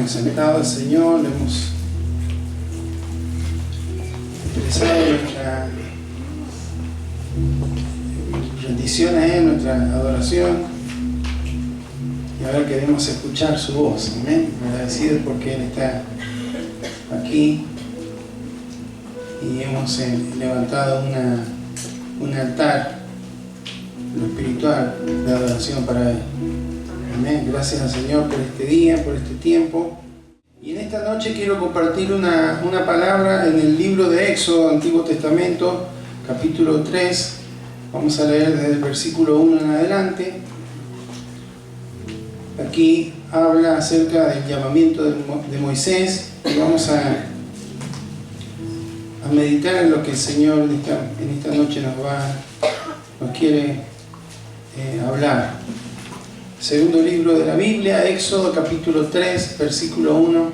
exaltado al Señor, le hemos expresado nuestra rendición a Él, nuestra adoración, y ahora queremos escuchar su voz. Amén. Agradecido porque Él está aquí y hemos levantado un altar, lo espiritual, de adoración para Él. Amén. Gracias al Señor por este día, por este tiempo. Y en esta noche quiero compartir una palabra en el libro de Éxodo, Antiguo Testamento, capítulo 3. Vamos a leer desde el versículo 1 en adelante. Aquí habla acerca del llamamiento de Moisés y vamos a meditar en lo que el Señor en esta noche nos quiere hablar. Segundo libro de la Biblia, Éxodo capítulo 3, versículo 1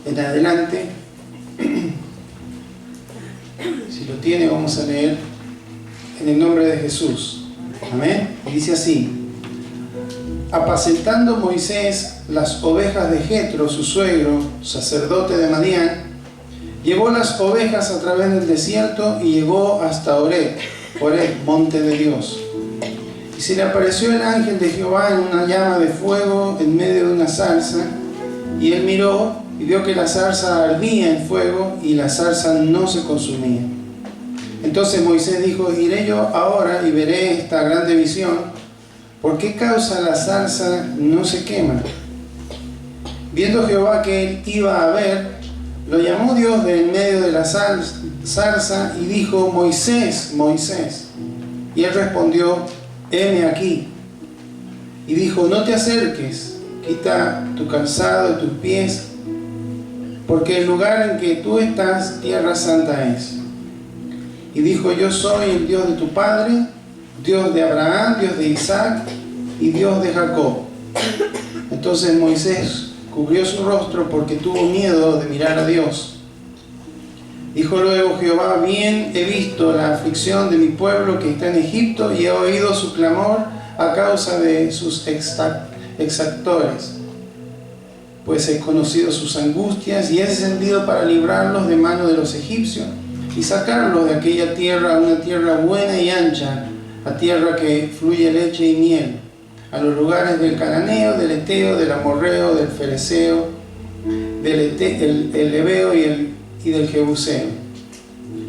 en adelante. Si lo tiene, vamos a leer en el nombre de Jesús. Amén. Y dice así: apacentando Moisés las ovejas de Jetro, su suegro, sacerdote de Madián, llevó las ovejas a través del desierto y llegó hasta Horeb, monte de Dios. Y se le apareció el ángel de Jehová en una llama de fuego en medio de una zarza, y él miró y vio que la zarza ardía en fuego y la zarza no se consumía. Entonces Moisés dijo: iré yo ahora y veré esta grande visión. ¿Por qué causa la zarza no se quema? Viendo Jehová que él iba a ver, lo llamó Dios de en medio de la zarza y dijo: Moisés, Moisés. Y él respondió: heme aquí. Y dijo: no te acerques, quita tu calzado de tus pies, porque el lugar en que tú estás, tierra santa es. Y dijo: yo soy el Dios de tu padre, Dios de Abraham, Dios de Isaac y Dios de Jacob. Entonces Moisés cubrió su rostro porque tuvo miedo de mirar a Dios. Dijo luego Jehová: bien he visto la aflicción de mi pueblo que está en Egipto y he oído su clamor a causa de sus exactores, pues he conocido sus angustias y he descendido para librarlos de mano de los egipcios y sacarlos de aquella tierra a una tierra buena y ancha, a tierra que fluye leche y miel, a los lugares del cananeo, del eteo, del amorreo, del fereceo, del ebeo y del jebuseo.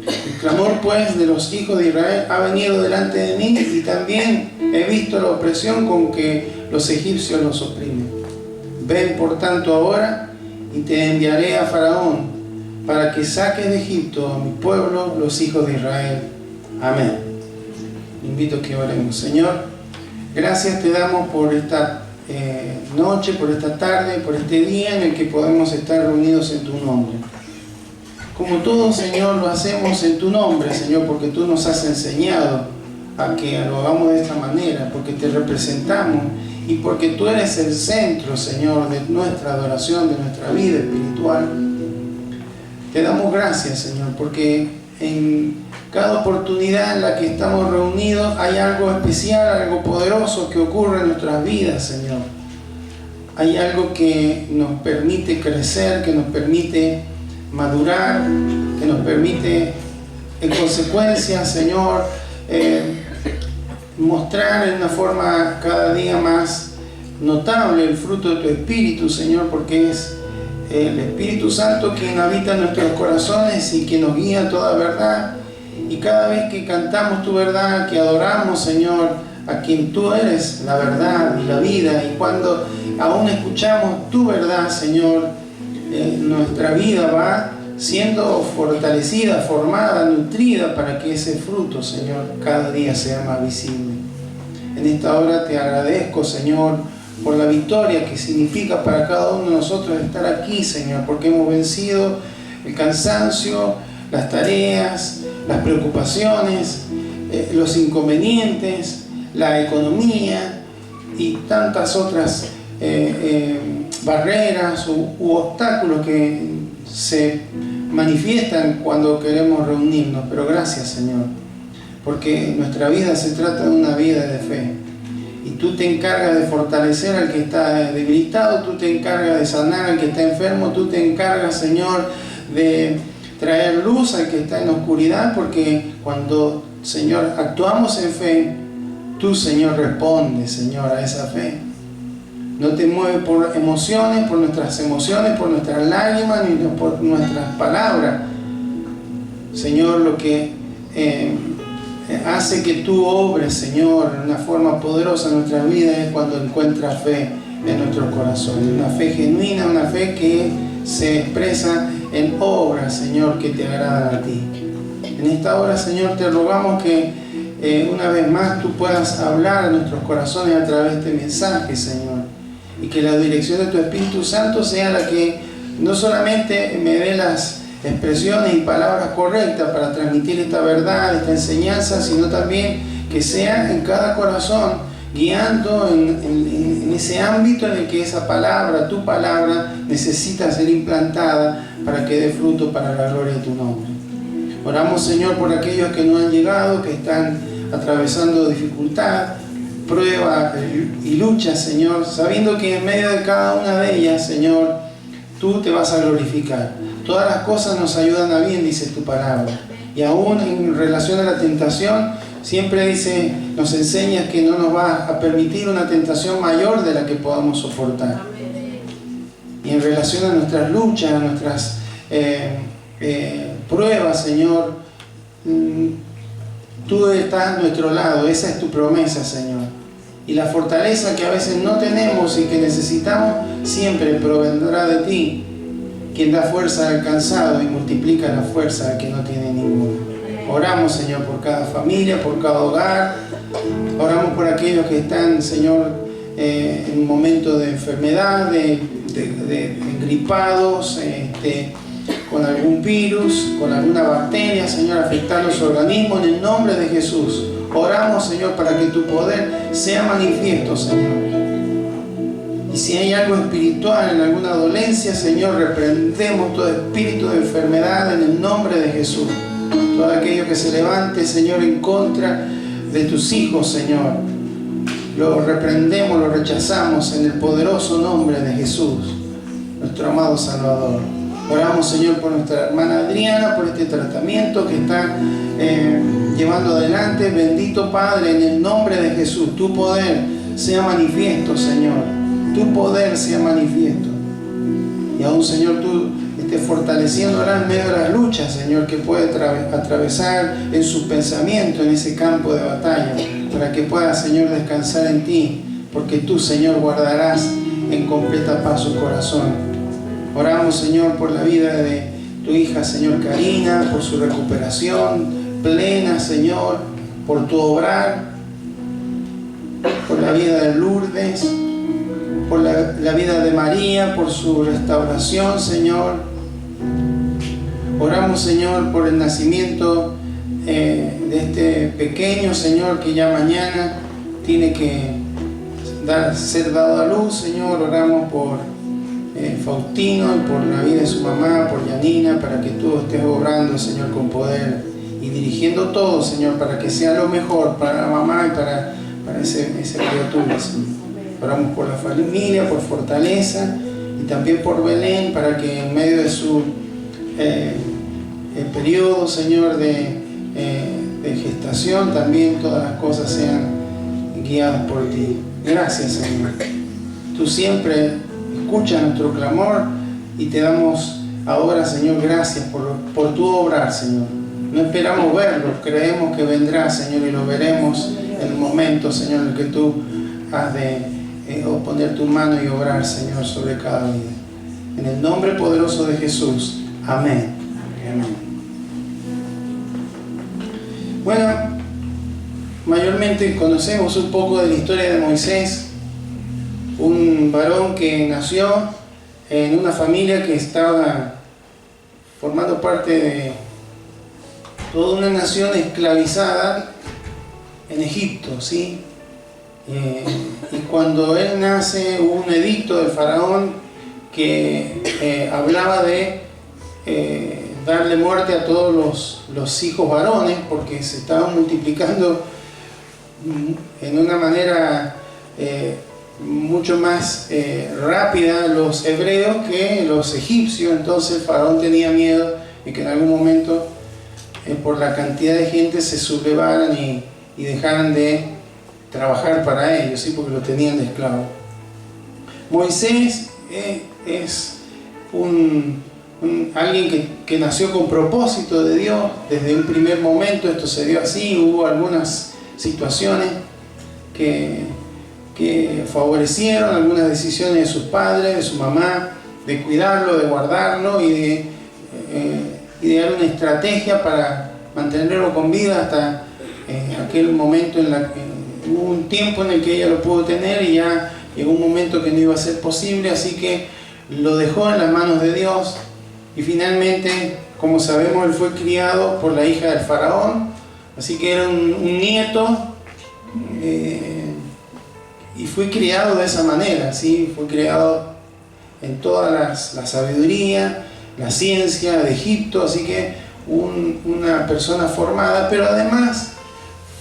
El clamor pues de los hijos de Israel ha venido delante de mí, y también he visto la opresión con que los egipcios los oprimen. Ven por tanto ahora y te enviaré a Faraón para que saques de Egipto a mi pueblo, los hijos de Israel. Amén. Invito a que oremos. Señor, gracias te damos por esta noche, por esta tarde, por este día en el que podemos estar reunidos en tu nombre. Como todo, Señor, lo hacemos en tu nombre, Señor, porque tú nos has enseñado a que lo hagamos de esta manera, porque te representamos y porque tú eres el centro, Señor, de nuestra adoración, de nuestra vida espiritual. Te damos gracias, Señor, porque en cada oportunidad en la que estamos reunidos hay algo especial, algo poderoso que ocurre en nuestras vidas, Señor. Hay algo que nos permite crecer, que nos permite madurar, que nos permite, en consecuencia, Señor, mostrar en una forma cada día más notable el fruto de tu Espíritu, Señor, porque es el Espíritu Santo quien habita en nuestros corazones y quien nos guía a toda verdad. Y cada vez que cantamos tu verdad, que adoramos, Señor, a quien tú eres la verdad y la vida, y cuando aún escuchamos tu verdad, Señor, nuestra vida va siendo fortalecida, formada, nutrida para que ese fruto, Señor, cada día sea más visible. En esta hora te agradezco, Señor, por la victoria que significa para cada uno de nosotros estar aquí, Señor, porque hemos vencido el cansancio, las tareas, las preocupaciones, los inconvenientes, la economía y tantas otras barreras u obstáculos que se manifiestan cuando queremos reunirnos. Pero gracias, Señor, porque nuestra vida se trata de una vida de fe. Y tú te encargas de fortalecer al que está debilitado, tú te encargas de sanar al que está enfermo, tú te encargas, Señor, de traer luz al que está en oscuridad, porque cuando, Señor, actuamos en fe, tú, Señor, respondes, Señor, a esa fe. No te mueves por emociones, por nuestras lágrimas, ni por nuestras palabras. Señor, lo que hace que tú obres, Señor, de una forma poderosa en nuestra vida es cuando encuentras fe en nuestros corazones. Una fe genuina, una fe que se expresa en obras, Señor, que te agradan a ti. En esta hora, Señor, te rogamos que una vez más tú puedas hablar a nuestros corazones a través de este mensaje, Señor. Y que la dirección de tu Espíritu Santo sea la que no solamente me dé las expresiones y palabras correctas para transmitir esta verdad, esta enseñanza, sino también que sea en cada corazón, guiando en ese ámbito en el que esa palabra, tu palabra, necesita ser implantada para que dé fruto para la gloria de tu nombre. Oramos, Señor, por aquellos que no han llegado, que están atravesando dificultad, prueba y lucha, Señor, sabiendo que en medio de cada una de ellas, Señor, tú te vas a glorificar. Todas las cosas nos ayudan a bien, dice tu palabra. Y aún en relación a la tentación, siempre dice, nos enseñas que no nos va a permitir una tentación mayor de la que podamos soportar. Y en relación a nuestras luchas, a nuestras pruebas, Señor, tú estás a nuestro lado. Esa es tu promesa, Señor. Y la fortaleza que a veces no tenemos y que necesitamos, siempre provendrá de ti, quien da fuerza al cansado y multiplica la fuerza al que no tiene ninguna. Oramos, Señor, por cada familia, por cada hogar. Oramos por aquellos que están, Señor, en un momento de enfermedad, de engripados, con algún virus, con alguna bacteria, Señor, afectando su organismo. En el nombre de Jesús, oramos, Señor, para que tu poder sea manifiesto, Señor. Y si hay algo espiritual en alguna dolencia, Señor, reprendemos todo espíritu de enfermedad en el nombre de Jesús. Todo aquello que se levante, Señor, en contra de tus hijos, Señor, lo reprendemos, lo rechazamos en el poderoso nombre de Jesús, nuestro amado Salvador. Oramos, Señor, por nuestra hermana Adriana, por este tratamiento que está llevando adelante. Bendito Padre, en el nombre de Jesús, tu poder sea manifiesto, Señor. Tu poder sea manifiesto. Y aún, Señor, tú estés fortaleciéndola en medio de las luchas, Señor, que puede atravesar en sus pensamientos, en ese campo de batalla, para que pueda, Señor, descansar en ti, porque tú, Señor, guardarás en completa paz su corazón. Oramos, Señor, por la vida de tu hija, Señor, Karina, por su recuperación plena, Señor, por tu obrar, por la vida de Lourdes, por la vida de María, por su restauración, Señor. Oramos, Señor, por el nacimiento de este pequeño, Señor, que ya mañana tiene que ser dado a luz, Señor. Oramos por Faustino y por la vida de su mamá, por Yanina, para que tú estés obrando, Señor, con poder y dirigiendo todo, Señor, para que sea lo mejor para la mamá y para esa criatura, Señor. Oramos por la familia, por fortaleza, y también por Belén, para que en medio de su periodo, Señor, de gestación, también todas las cosas sean guiadas por ti. Gracias, Señor. Tú siempre escuchas nuestro clamor y te damos ahora, Señor, gracias por tu obrar, Señor. No esperamos verlo, creemos que vendrá, Señor, y lo veremos en el momento, Señor, en el que tú has de poner tu mano y obrar, Señor, sobre cada vida. En el nombre poderoso de Jesús. Amén. Amén. Bueno, mayormente conocemos un poco de la historia de Moisés, un varón que nació en una familia que estaba formando parte de toda una nación esclavizada en Egipto, ¿sí? Y cuando él nace hubo un edicto del faraón que hablaba de darle muerte a todos los hijos varones, porque se estaban multiplicando en una manera mucho más rápida los hebreos que los egipcios. Entonces el faraón tenía miedo de que en algún momento por la cantidad de gente se sublevaran y dejaran de trabajar para ellos, ¿sí? Porque lo tenían de esclavo. Moisés es alguien que nació con propósito de Dios desde un primer momento. Esto se dio así. Hubo algunas situaciones que favorecieron algunas decisiones de sus padres, de su mamá, de cuidarlo, de guardarlo y de dar una estrategia para mantenerlo con vida hasta aquel momento hubo un tiempo en el que ella lo pudo tener y ya llegó un momento que no iba a ser posible, así que lo dejó en las manos de Dios. Y finalmente, como sabemos, él fue criado por la hija del faraón, así que era un nieto, y fue criado de esa manera, ¿sí? Fue criado en toda la sabiduría, la ciencia de Egipto, así que una persona formada, pero además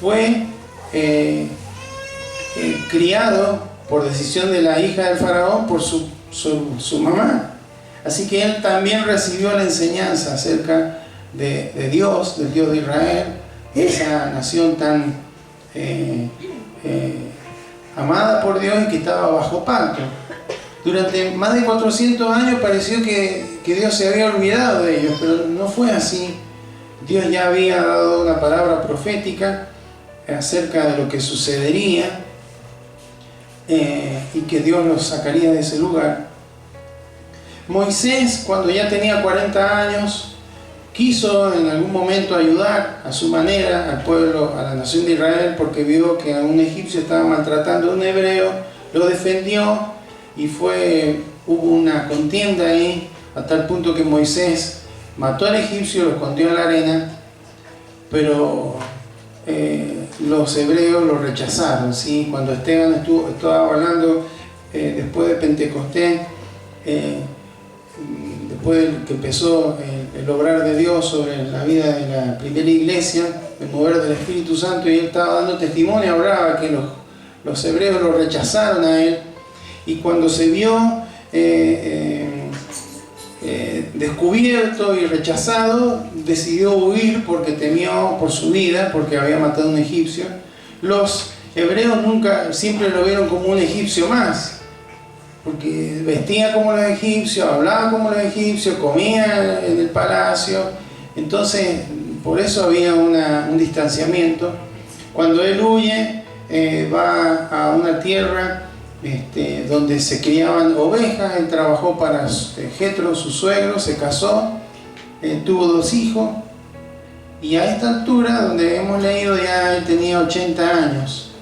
fue criado por decisión de la hija del faraón por su mamá. Así que él también recibió la enseñanza acerca de Dios, del Dios de Israel, esa nación tan amada por Dios y que estaba bajo pacto. Durante más de 400 años pareció que Dios se había olvidado de ellos, pero no fue así. Dios ya había dado una palabra profética acerca de lo que sucedería y que Dios los sacaría de ese lugar. Moisés, cuando ya tenía 40 años, quiso en algún momento ayudar a su manera al pueblo, a la nación de Israel, porque vio que a un egipcio estaba maltratando a un hebreo, lo defendió y hubo una contienda ahí, a tal punto que Moisés mató al egipcio, lo escondió en la arena, pero los hebreos lo rechazaron, ¿sí? Cuando Esteban estaba hablando después de Pentecostés, después de que empezó el obrar de Dios sobre la vida de la primera iglesia, el mover del Espíritu Santo, y él estaba dando testimonio, hablaba que los hebreos lo rechazaron a él, y cuando se vio descubierto y rechazado, decidió huir porque temió por su vida, porque había matado a un egipcio. Los hebreos siempre lo vieron como un egipcio más, porque vestía como los egipcios, hablaba como los egipcios, comía en el palacio. Entonces por eso había un distanciamiento. Cuando él huye, va a una tierra donde se criaban ovejas. Él trabajó para Jetro, su suegro, se casó, tuvo 2 hijos, y a esta altura, donde hemos leído, ya él tenía 80 años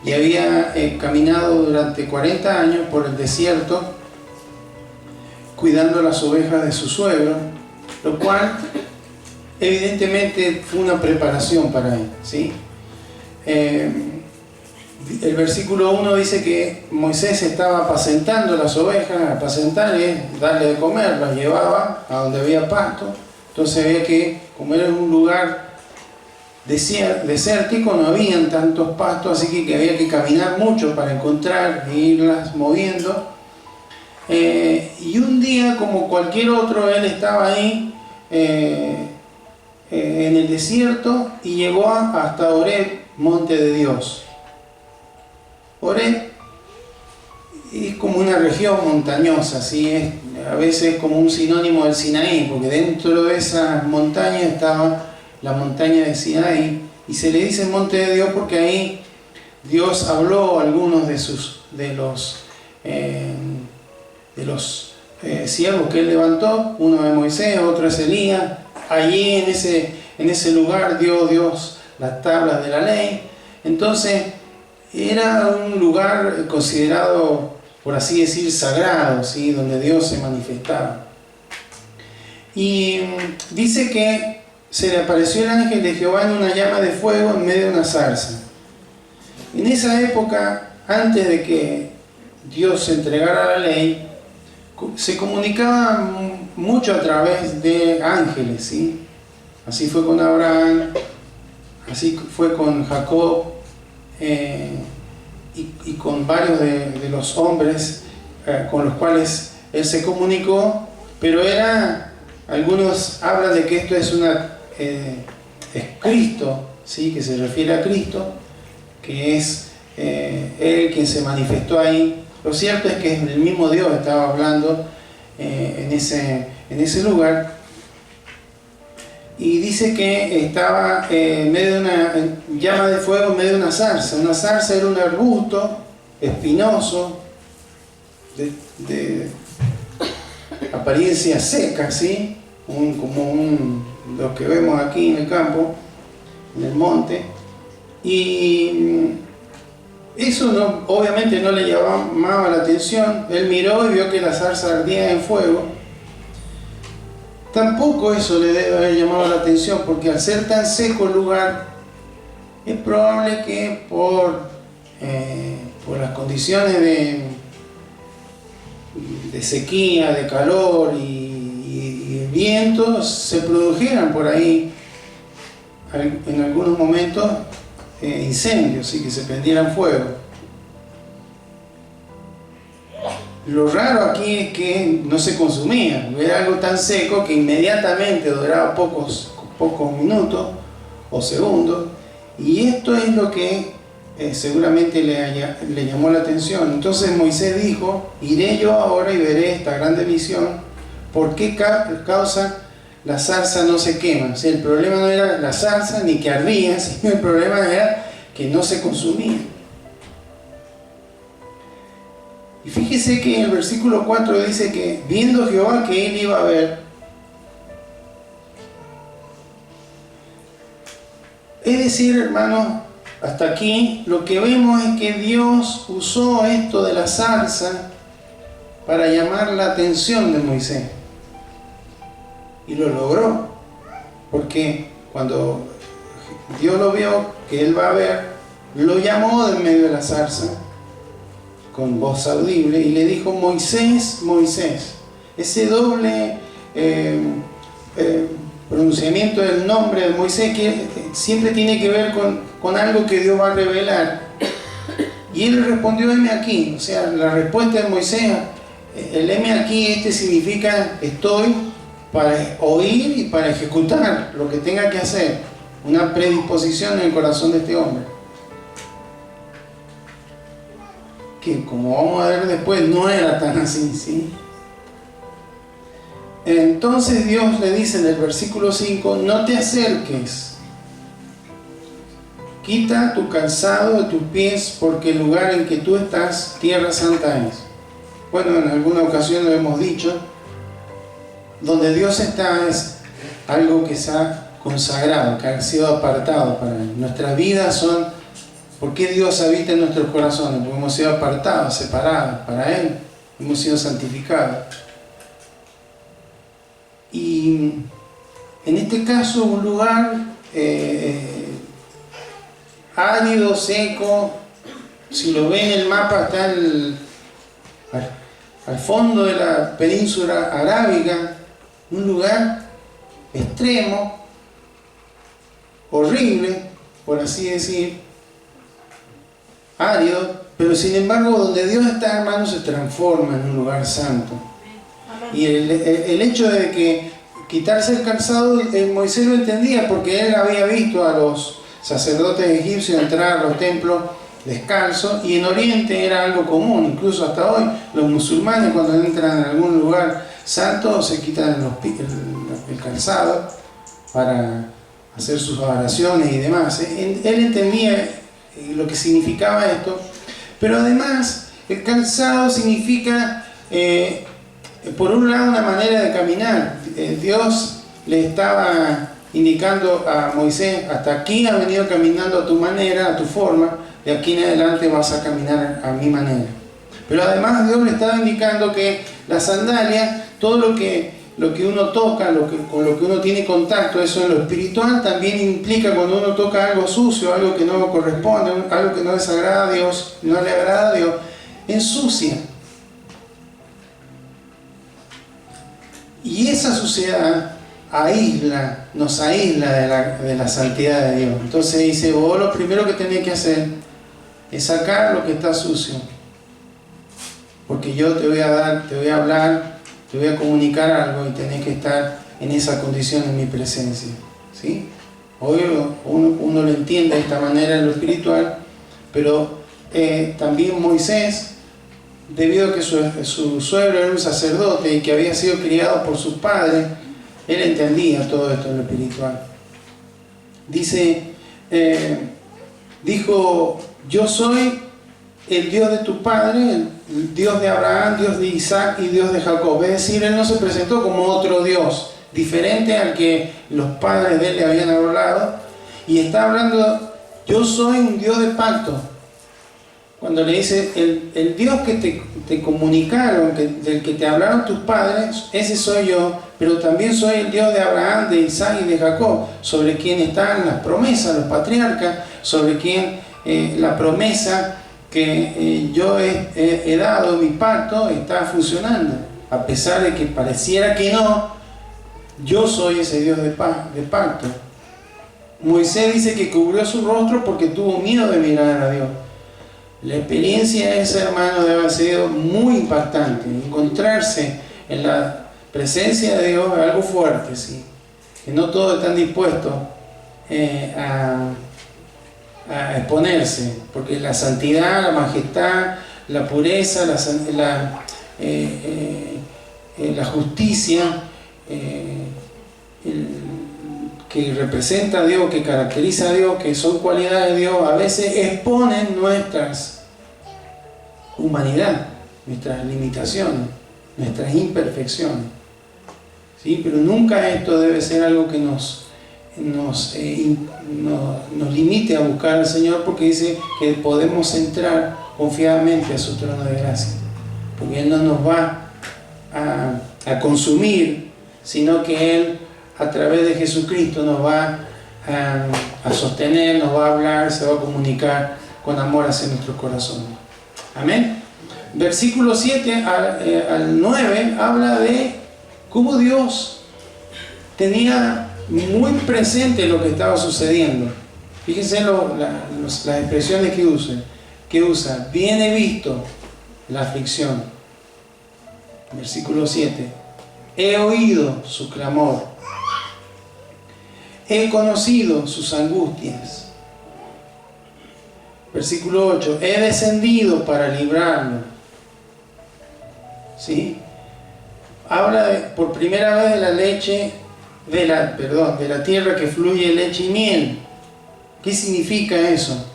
y había caminado durante 40 años por el desierto cuidando las ovejas de su suegro, lo cual evidentemente fue una preparación para él, ¿sí? El versículo 1 dice que Moisés estaba apacentando las ovejas. Apacentar es darle de comer, las llevaba a donde había pasto. Entonces veía que, como era un lugar desértico, no habían tantos pastos, así que había que caminar mucho para encontrar e irlas moviendo. Y un día, como cualquier otro, él estaba ahí en el desierto y llegó hasta Horeb, monte de Dios. Horeb es como una región montañosa, ¿sí? A veces como un sinónimo del Sinaí, porque dentro de esas montañas estaba la montaña de Sinaí, y se le dice monte de Dios porque ahí Dios habló a algunos de los siervos que él levantó. Uno es Moisés, otro es Elías. Allí en ese lugar dio Dios las tablas de la ley. Entonces era un lugar considerado, por así decir, sagrado, ¿sí? Donde Dios se manifestaba. Y dice que se le apareció el ángel de Jehová en una llama de fuego en medio de una zarza. En esa época, antes de que Dios entregara la ley, se comunicaba mucho a través de ángeles, ¿sí? Así fue con Abraham, así fue con Jacob, y con varios de los hombres con los cuales él se comunicó, pero algunos hablan de que esto es Cristo, ¿sí? Que se refiere a Cristo, que es Él quien se manifestó ahí. Lo cierto es que el mismo Dios estaba hablando en ese lugar, y dice que estaba en medio de una llama de fuego, en medio de una zarza. Una zarza era un arbusto espinoso, de apariencia seca, ¿sí? Lo que vemos aquí en el campo, en el monte, y eso obviamente no le llamaba la atención. Él miró y vio que la zarza ardía en fuego. Tampoco eso le debe haber llamado la atención, porque al ser tan seco el lugar, es probable que por las condiciones de sequía, de calor y viento, se produjeran por ahí en algunos momentos incendios y que se prendieran fuego. Lo raro aquí es que no se consumía, era algo tan seco que inmediatamente duraba pocos minutos o segundos, y esto es lo que seguramente le llamó la atención. Entonces Moisés dijo: iré yo ahora y veré esta grande visión, ¿por qué causa la zarza no se quema? O sea, el problema no era la zarza ni que ardía, sino el problema era que no se consumía. Y fíjese que en el versículo 4 dice que viendo Jehová que él iba a ver, es decir, hermanos, hasta aquí lo que vemos es que Dios usó esto de la zarza para llamar la atención de Moisés, y lo logró, porque cuando Dios lo vio que él va a ver, lo llamó de en medio de la zarza con voz audible y le dijo: Moisés, Moisés. Ese doble pronunciamiento del nombre de Moisés, que siempre tiene que ver con algo que Dios va a revelar. Y él respondió: heme aquí. O sea, la respuesta de Moisés, el heme aquí, significa estoy para oír y para ejecutar lo que tenga que hacer. Una predisposición en el corazón de este hombre, que, como vamos a ver después, no era tan así, ¿sí? Entonces Dios le dice en el versículo 5: no te acerques, quita tu calzado de tus pies, porque el lugar en que tú estás, tierra santa es. Bueno, en alguna ocasión lo hemos dicho, donde Dios está es algo que se ha consagrado, que ha sido apartado para Él. Nuestras vidas son: ¿por qué Dios habita en nuestros corazones? Porque hemos sido apartados, separados para Él, hemos sido santificados. Y en este caso, un lugar árido, seco. Si lo ven en el mapa, está al fondo de la península arábiga, un lugar extremo, horrible, por así decir, árido, pero sin embargo donde Dios está, hermanos, se transforma en un lugar santo. Y el hecho de que quitarse el calzado, Moisés lo entendía, porque él había visto a los sacerdotes egipcios entrar a los templos descalzos, y en Oriente era algo común. Incluso hasta hoy los musulmanes, cuando entran en algún lugar santo, se quitan el calzado para hacer sus oraciones y demás. Él entendía lo que significaba esto, pero además el calzado significa por un lado una manera de caminar. Dios le estaba indicando a Moisés: hasta aquí has venido caminando a tu manera, a tu forma, de aquí en adelante vas a caminar a mi manera. Pero además Dios le estaba indicando que la sandalia, todo lo que uno toca, con lo que uno tiene contacto, eso en lo espiritual también implica, cuando uno toca algo sucio, algo que no corresponde, algo que no desagrada a Dios, no le agrada a Dios, ensucia. Y esa suciedad nos aísla de la santidad de Dios. Entonces dice: vos lo primero que tenés que hacer es sacar lo que está sucio. Porque yo te voy a dar, te voy a hablar, te voy a comunicar algo y tenés que estar en esa condición en mi presencia. ¿Sí? Hoy uno lo entiende de esta manera en lo espiritual, pero también Moisés, debido a que su suegro era un sacerdote y que había sido criado por sus padres, él entendía todo esto en lo espiritual. Dijo, yo soy el Dios de tu padre, el Dios de Abraham, Dios de Isaac y Dios de Jacob. Es decir, él no se presentó como otro Dios, diferente al que los padres de él le habían hablado, y está hablando, yo soy un Dios de pacto. Cuando le dice, el Dios que te comunicaron, del que te hablaron tus padres, ese soy yo, pero también soy el Dios de Abraham, de Isaac y de Jacob, sobre quien están las promesas, los patriarcas, sobre quien la promesa que yo he dado, mi pacto, está funcionando. A pesar de que pareciera que no, yo soy ese Dios de pacto. Moisés dice que cubrió su rostro porque tuvo miedo de mirar a Dios. La experiencia de ese hermano debe haber sido muy impactante. Encontrarse en la presencia de Dios es algo fuerte, ¿sí? Que no todos están dispuestos a exponerse, porque la santidad, la majestad, la pureza, la justicia que representa a Dios, que caracteriza a Dios, que son cualidades de Dios, a veces exponen nuestra humanidad, nuestras limitaciones, nuestras imperfecciones. ¿Sí? Pero nunca esto debe ser algo que nos limite a buscar al Señor, porque dice que podemos entrar confiadamente a su trono de gracia, porque Él no nos va a consumir, sino que Él a través de Jesucristo nos va a sostener, nos va a hablar, se va a comunicar con amor hacia nuestro corazón. Amén. Versículo 7 al 9 habla de cómo Dios tenía muy presente lo que estaba sucediendo. Fíjense las expresiones que usa. Bien he visto la aflicción. Versículo 7. He oído su clamor. He conocido sus angustias. Versículo 8. He descendido para librarlo. ¿Sí? Habla por primera vez de la leche, de la tierra que fluye leche y miel. ¿Qué significa eso?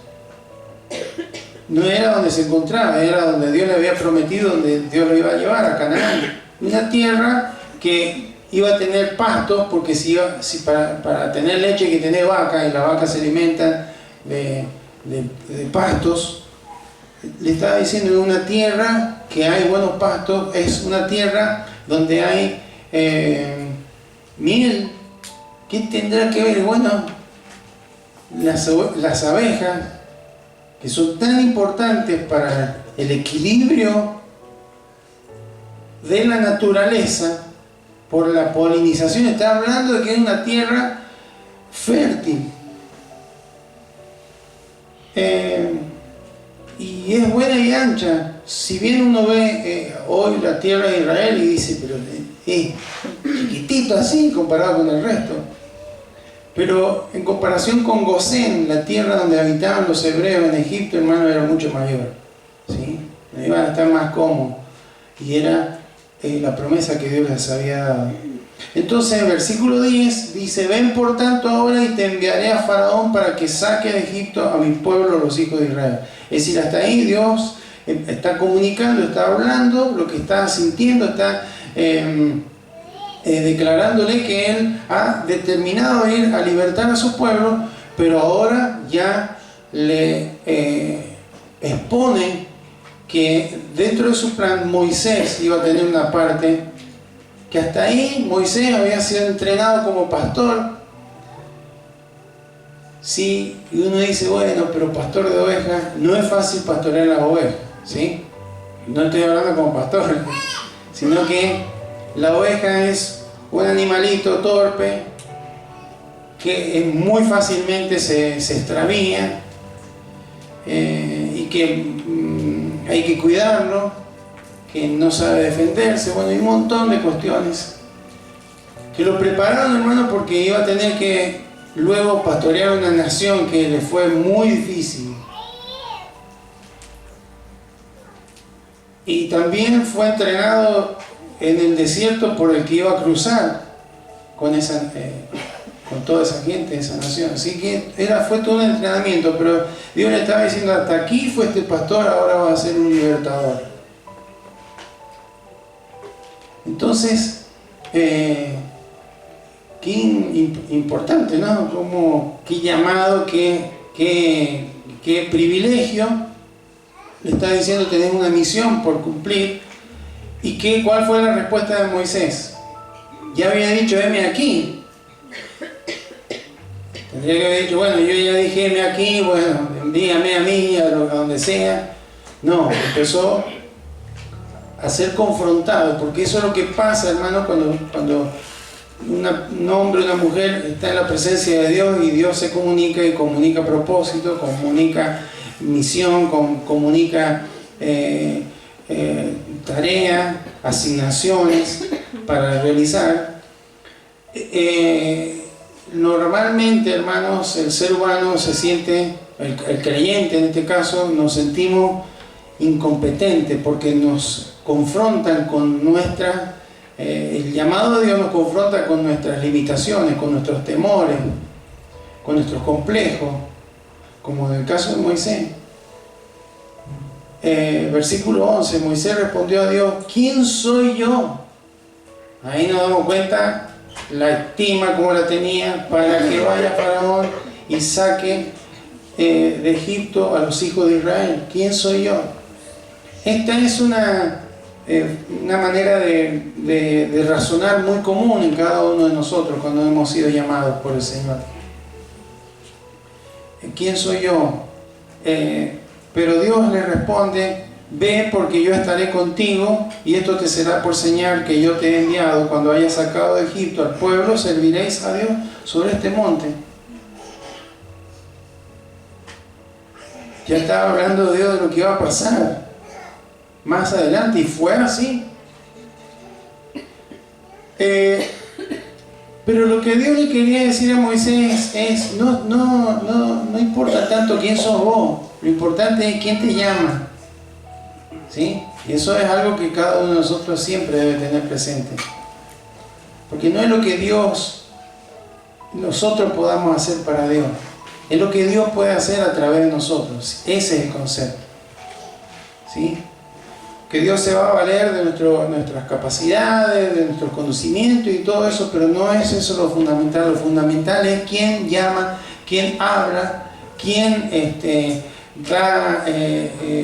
No era donde se encontraba, era donde Dios le había prometido, donde Dios lo iba a llevar, a Canaán. Una tierra que iba a tener pastos, porque para tener leche hay que tener vaca, y la vaca se alimenta de pastos. Le estaba diciendo, una tierra que hay buenos pastos, es una tierra donde hay miel. ¿Qué tendrá que ver? Bueno, las abejas, que son tan importantes para el equilibrio de la naturaleza, por la polinización. Está hablando de que es una tierra fértil. Y es buena y ancha. Si bien uno ve hoy la tierra de Israel y dice, pero es chiquitito así comparado con el resto. Pero en comparación con Gosén, la tierra donde habitaban los hebreos en Egipto, hermano, era mucho mayor. ¿Sí? Iban a estar más cómodos. Y era la promesa que Dios les había dado. Entonces el versículo 10 dice, ven por tanto ahora y te enviaré a Faraón para que saque de Egipto a mi pueblo, los hijos de Israel. Es decir, hasta ahí Dios está comunicando, está hablando lo que está sintiendo, está declarándole que Él ha determinado ir a libertar a su pueblo, pero ahora ya le expone que dentro de su plan Moisés iba a tener una parte, que hasta ahí Moisés había sido entrenado como pastor. Sí, y uno dice, bueno, pero pastor de ovejas, no es fácil pastorear las ovejas, ¿sí? No estoy hablando como pastor, sino que la oveja es un animalito torpe que muy fácilmente se extravía, y que hay que cuidarlo, que no sabe defenderse, bueno, hay un montón de cuestiones que lo prepararon, hermano, porque iba a tener que luego pastorear una nación que le fue muy difícil. Y también fue entrenado en el desierto por el que iba a cruzar con toda esa gente, esa nación. Así que fue todo un entrenamiento, pero Dios le estaba diciendo, hasta aquí fue este pastor, ahora va a ser un libertador. Entonces, qué importante, ¿no? Qué llamado, qué privilegio. Le está diciendo, tenés una misión por cumplir. ¿Y cuál fue la respuesta de Moisés? Ya había dicho, heme aquí. Tendría que haber dicho, bueno, yo ya dije, heme aquí, bueno, envíame a mí, a donde sea. No, empezó a ser confrontado, porque eso es lo que pasa, hermano, cuando un hombre o una mujer está en la presencia de Dios y Dios se comunica y comunica propósito, comunica misión, comunica tareas, asignaciones para realizar. Normalmente, hermanos, el ser humano se siente, el creyente en este caso, nos sentimos incompetentes porque nos confrontan con el llamado de Dios nos confronta con nuestras limitaciones, con nuestros temores, con nuestros complejos, como en el caso de Moisés. Versículo 11, Moisés respondió a Dios, ¿quién soy yo? Ahí nos damos cuenta la estima como la tenía para que vaya Faraón y saque de Egipto a los hijos de Israel. ¿Quién soy yo? Esta es una manera de razonar muy común en cada uno de nosotros cuando hemos sido llamados por el Señor. ¿Quién soy yo? Pero Dios le responde, ve porque yo estaré contigo y esto te será por señal que yo te he enviado. Cuando hayas sacado de Egipto al pueblo, serviréis a Dios sobre este monte. Ya estaba hablando Dios de lo que iba a pasar más adelante y fue así. Pero lo que Dios le quería decir a Moisés es, no importa tanto quién sos vos, lo importante es quién te llama. ¿Sí? Y eso es algo que cada uno de nosotros siempre debe tener presente. Porque no es lo que nosotros podamos hacer para Dios, es lo que Dios puede hacer a través de nosotros. Ese es el concepto. ¿Sí? Que Dios se va a valer de nuestras capacidades, de nuestros conocimientos y todo eso, pero no es eso lo fundamental. Lo fundamental es quién llama, quién habla, quién da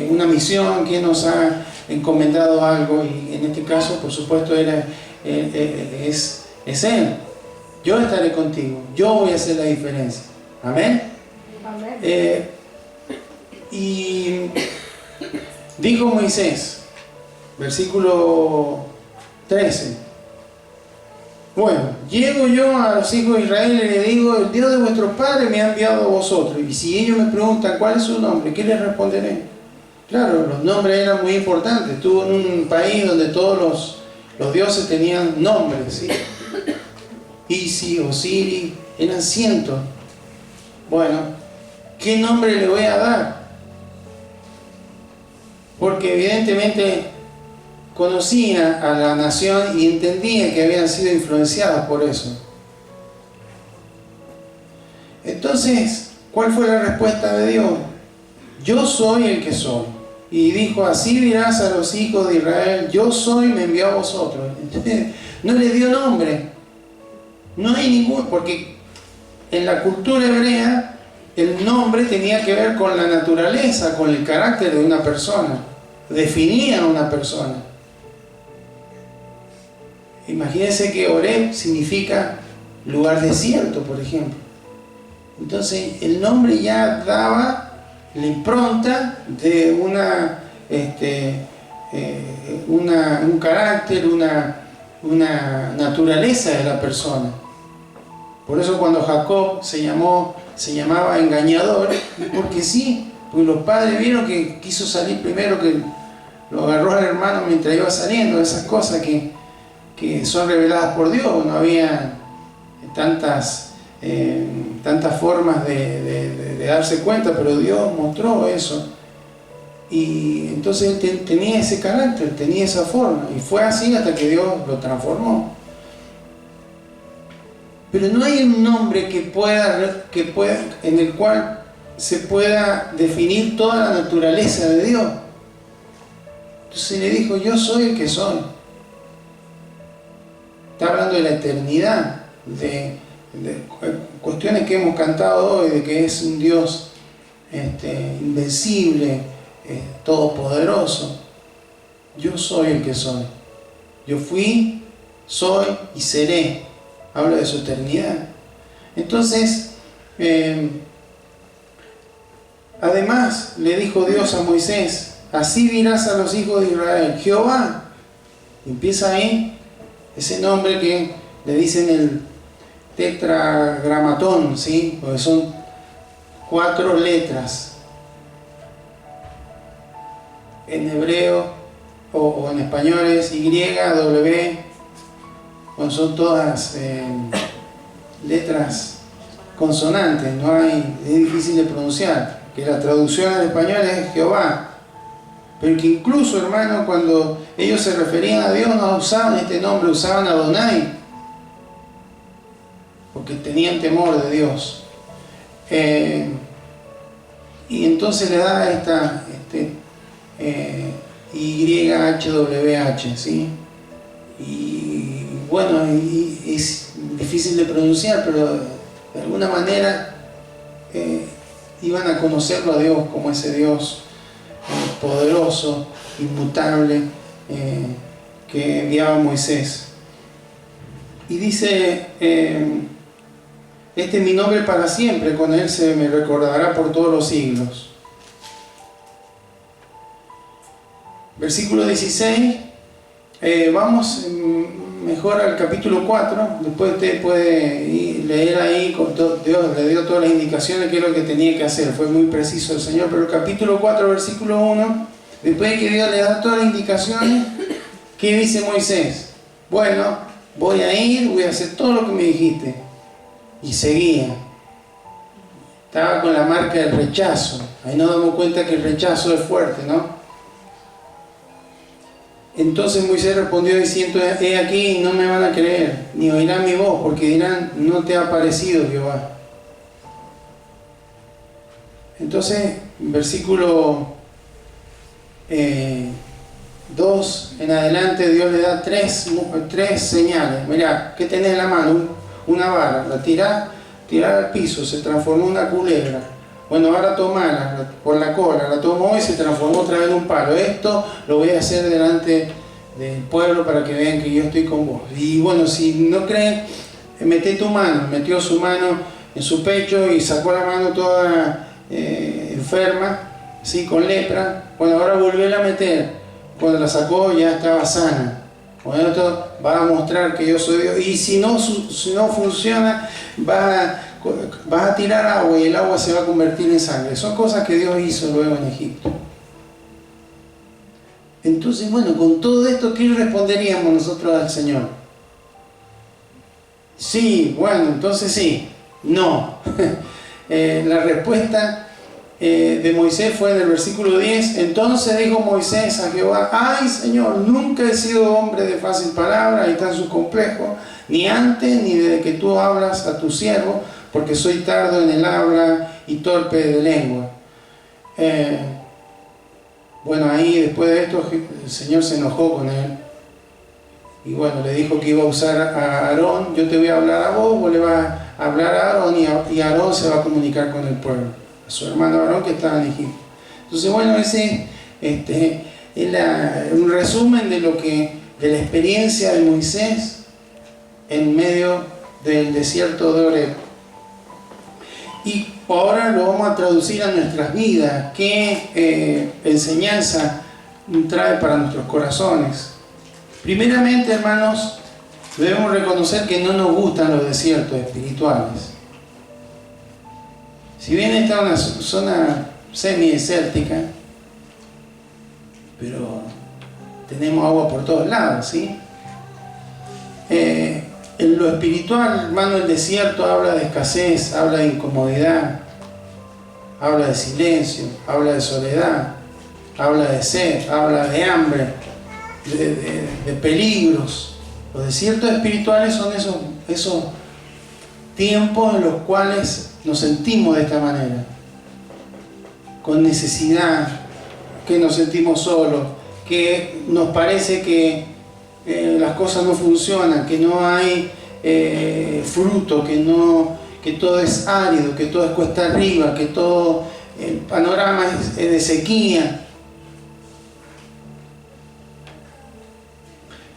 una misión, quién nos ha encomendado algo, y en este caso, por supuesto, es Él. Yo estaré contigo, yo voy a hacer la diferencia. Amén. Amén. Y dijo Moisés, versículo 13, bueno, llego yo a los hijos de Israel y le digo, el Dios de vuestros padres me ha enviado a vosotros, y si ellos me preguntan cuál es su nombre, ¿qué les responderé? Claro, los nombres eran muy importantes. Estuvo en un país donde todos los dioses tenían nombres, ¿sí? Isis, Osiris, eran cientos. Bueno, ¿qué nombre le voy a dar? Porque evidentemente conocía a la nación y entendía que habían sido influenciados por eso. Entonces, ¿cuál fue la respuesta de Dios? Yo soy el que soy. Y dijo, así dirás a los hijos de Israel, yo soy, me envió a vosotros. No le dio nombre. No hay ningún, porque en la cultura hebrea el nombre tenía que ver con la naturaleza, con el carácter de una persona. Definía a una persona. Imagínense que Oreb significa lugar desierto, por ejemplo. Entonces el nombre ya daba la impronta de un carácter, una naturaleza de la persona. Por eso cuando Jacob se llamaba engañador, porque sí, Porque los padres vieron que quiso salir primero, que lo agarró al hermano mientras iba saliendo, esas cosas que son reveladas por Dios. No había tantas formas de darse cuenta, pero Dios mostró eso. Y entonces él tenía ese carácter, tenía esa forma, y fue así hasta que Dios lo transformó. Pero no hay un nombre en el cual se pueda definir toda la naturaleza de Dios. Entonces le dijo: yo soy el que soy. Está hablando de la eternidad, de cuestiones que hemos cantado hoy, de que es un Dios invencible, todopoderoso. Yo soy el que soy. Yo fui, soy y seré. Habla de su eternidad. Entonces, además le dijo Dios a Moisés: así dirás a los hijos de Israel, Jehová. Empieza ahí ese nombre que le dicen el tetragramatón, ¿sí? Porque son 4 letras. En hebreo o en español es Y, W. Bueno, son todas letras consonantes, no hay, es difícil de pronunciar, que la traducción al español es Jehová. Pero que incluso, hermano, cuando ellos se referían a Dios, no usaban este nombre, usaban Adonai, porque tenían temor de Dios. Y entonces le da esta YHWH, ¿sí? Y bueno, es difícil de pronunciar, pero de alguna manera iban a conocerlo a Dios como ese Dios poderoso, inmutable, que enviaba a Moisés. Y dice: este es mi nombre para siempre, con él se me recordará por todos los siglos. Versículo 16, vamos mejor al capítulo 4, después usted puede leer ahí, Dios le dio todas las indicaciones de qué es lo que tenía que hacer, fue muy preciso el Señor, pero el capítulo 4, versículo 1, después de que Dios le da todas las indicaciones, ¿qué dice Moisés? Bueno, voy a ir, voy a hacer todo lo que me dijiste. Y seguía. Estaba con la marca del rechazo. Ahí nos damos cuenta que el rechazo es fuerte, ¿no? Entonces Moisés respondió diciendo: he aquí, no me van a creer, ni oirán mi voz, porque dirán: no te ha parecido Jehová. Entonces, versículo 2 en adelante, Dios le da tres señales. Mirá, ¿qué tenés en la mano? Una vara, la tirá al piso, se transformó en una culebra. Bueno, ahora tomala por la cola, la tomó y se transformó otra vez en un palo. Esto lo voy a hacer delante del pueblo para que vean que yo estoy con vos. Y bueno, si no creen, mete tu mano. Metió su mano en su pecho y sacó la mano toda enferma, ¿sí? Con lepra. Bueno, ahora volvió a meter. Cuando la sacó ya estaba sana. Bueno, esto va a mostrar que yo soy Dios. Y si no funciona, vas a tirar agua y el agua se va a convertir en sangre. Son cosas que Dios hizo luego en Egipto. Entonces, bueno, con todo esto, ¿qué responderíamos nosotros al Señor? Sí, bueno, entonces sí. No. La respuesta de Moisés fue en el versículo 10. Entonces dijo Moisés a Jehová: ay, Señor, nunca he sido hombre de fácil palabra, y tan su complejo, ni antes ni desde que tú hablas a tu siervo, porque soy tardo en el habla y torpe de lengua. Bueno, ahí después de esto el Señor se enojó con él. Y bueno, le dijo que iba a usar a Aarón. Yo te voy a hablar a vos le vas a hablar a Aarón, y Aarón se va a comunicar con el pueblo, a su hermano Aarón que estaba en Egipto. Entonces, bueno, ese es un resumen de la experiencia de Moisés en medio del desierto de Oreb. Y ahora lo vamos a traducir a nuestras vidas. ¿Qué enseñanza trae para nuestros corazones? Primeramente, hermanos, debemos reconocer que no nos gustan los desiertos espirituales. Si bien esta es una zona semidesértica, pero tenemos agua por todos lados, ¿sí? En lo espiritual, hermano, el desierto habla de escasez, habla de incomodidad, habla de silencio, habla de soledad, habla de sed, habla de hambre, de peligros. Los desiertos espirituales son esos tiempos en los cuales nos sentimos de esta manera, con necesidad, que nos sentimos solos, que nos parece que las cosas no funcionan, que no hay fruto, que todo es árido, que todo es cuesta arriba, que todo el panorama es de sequía.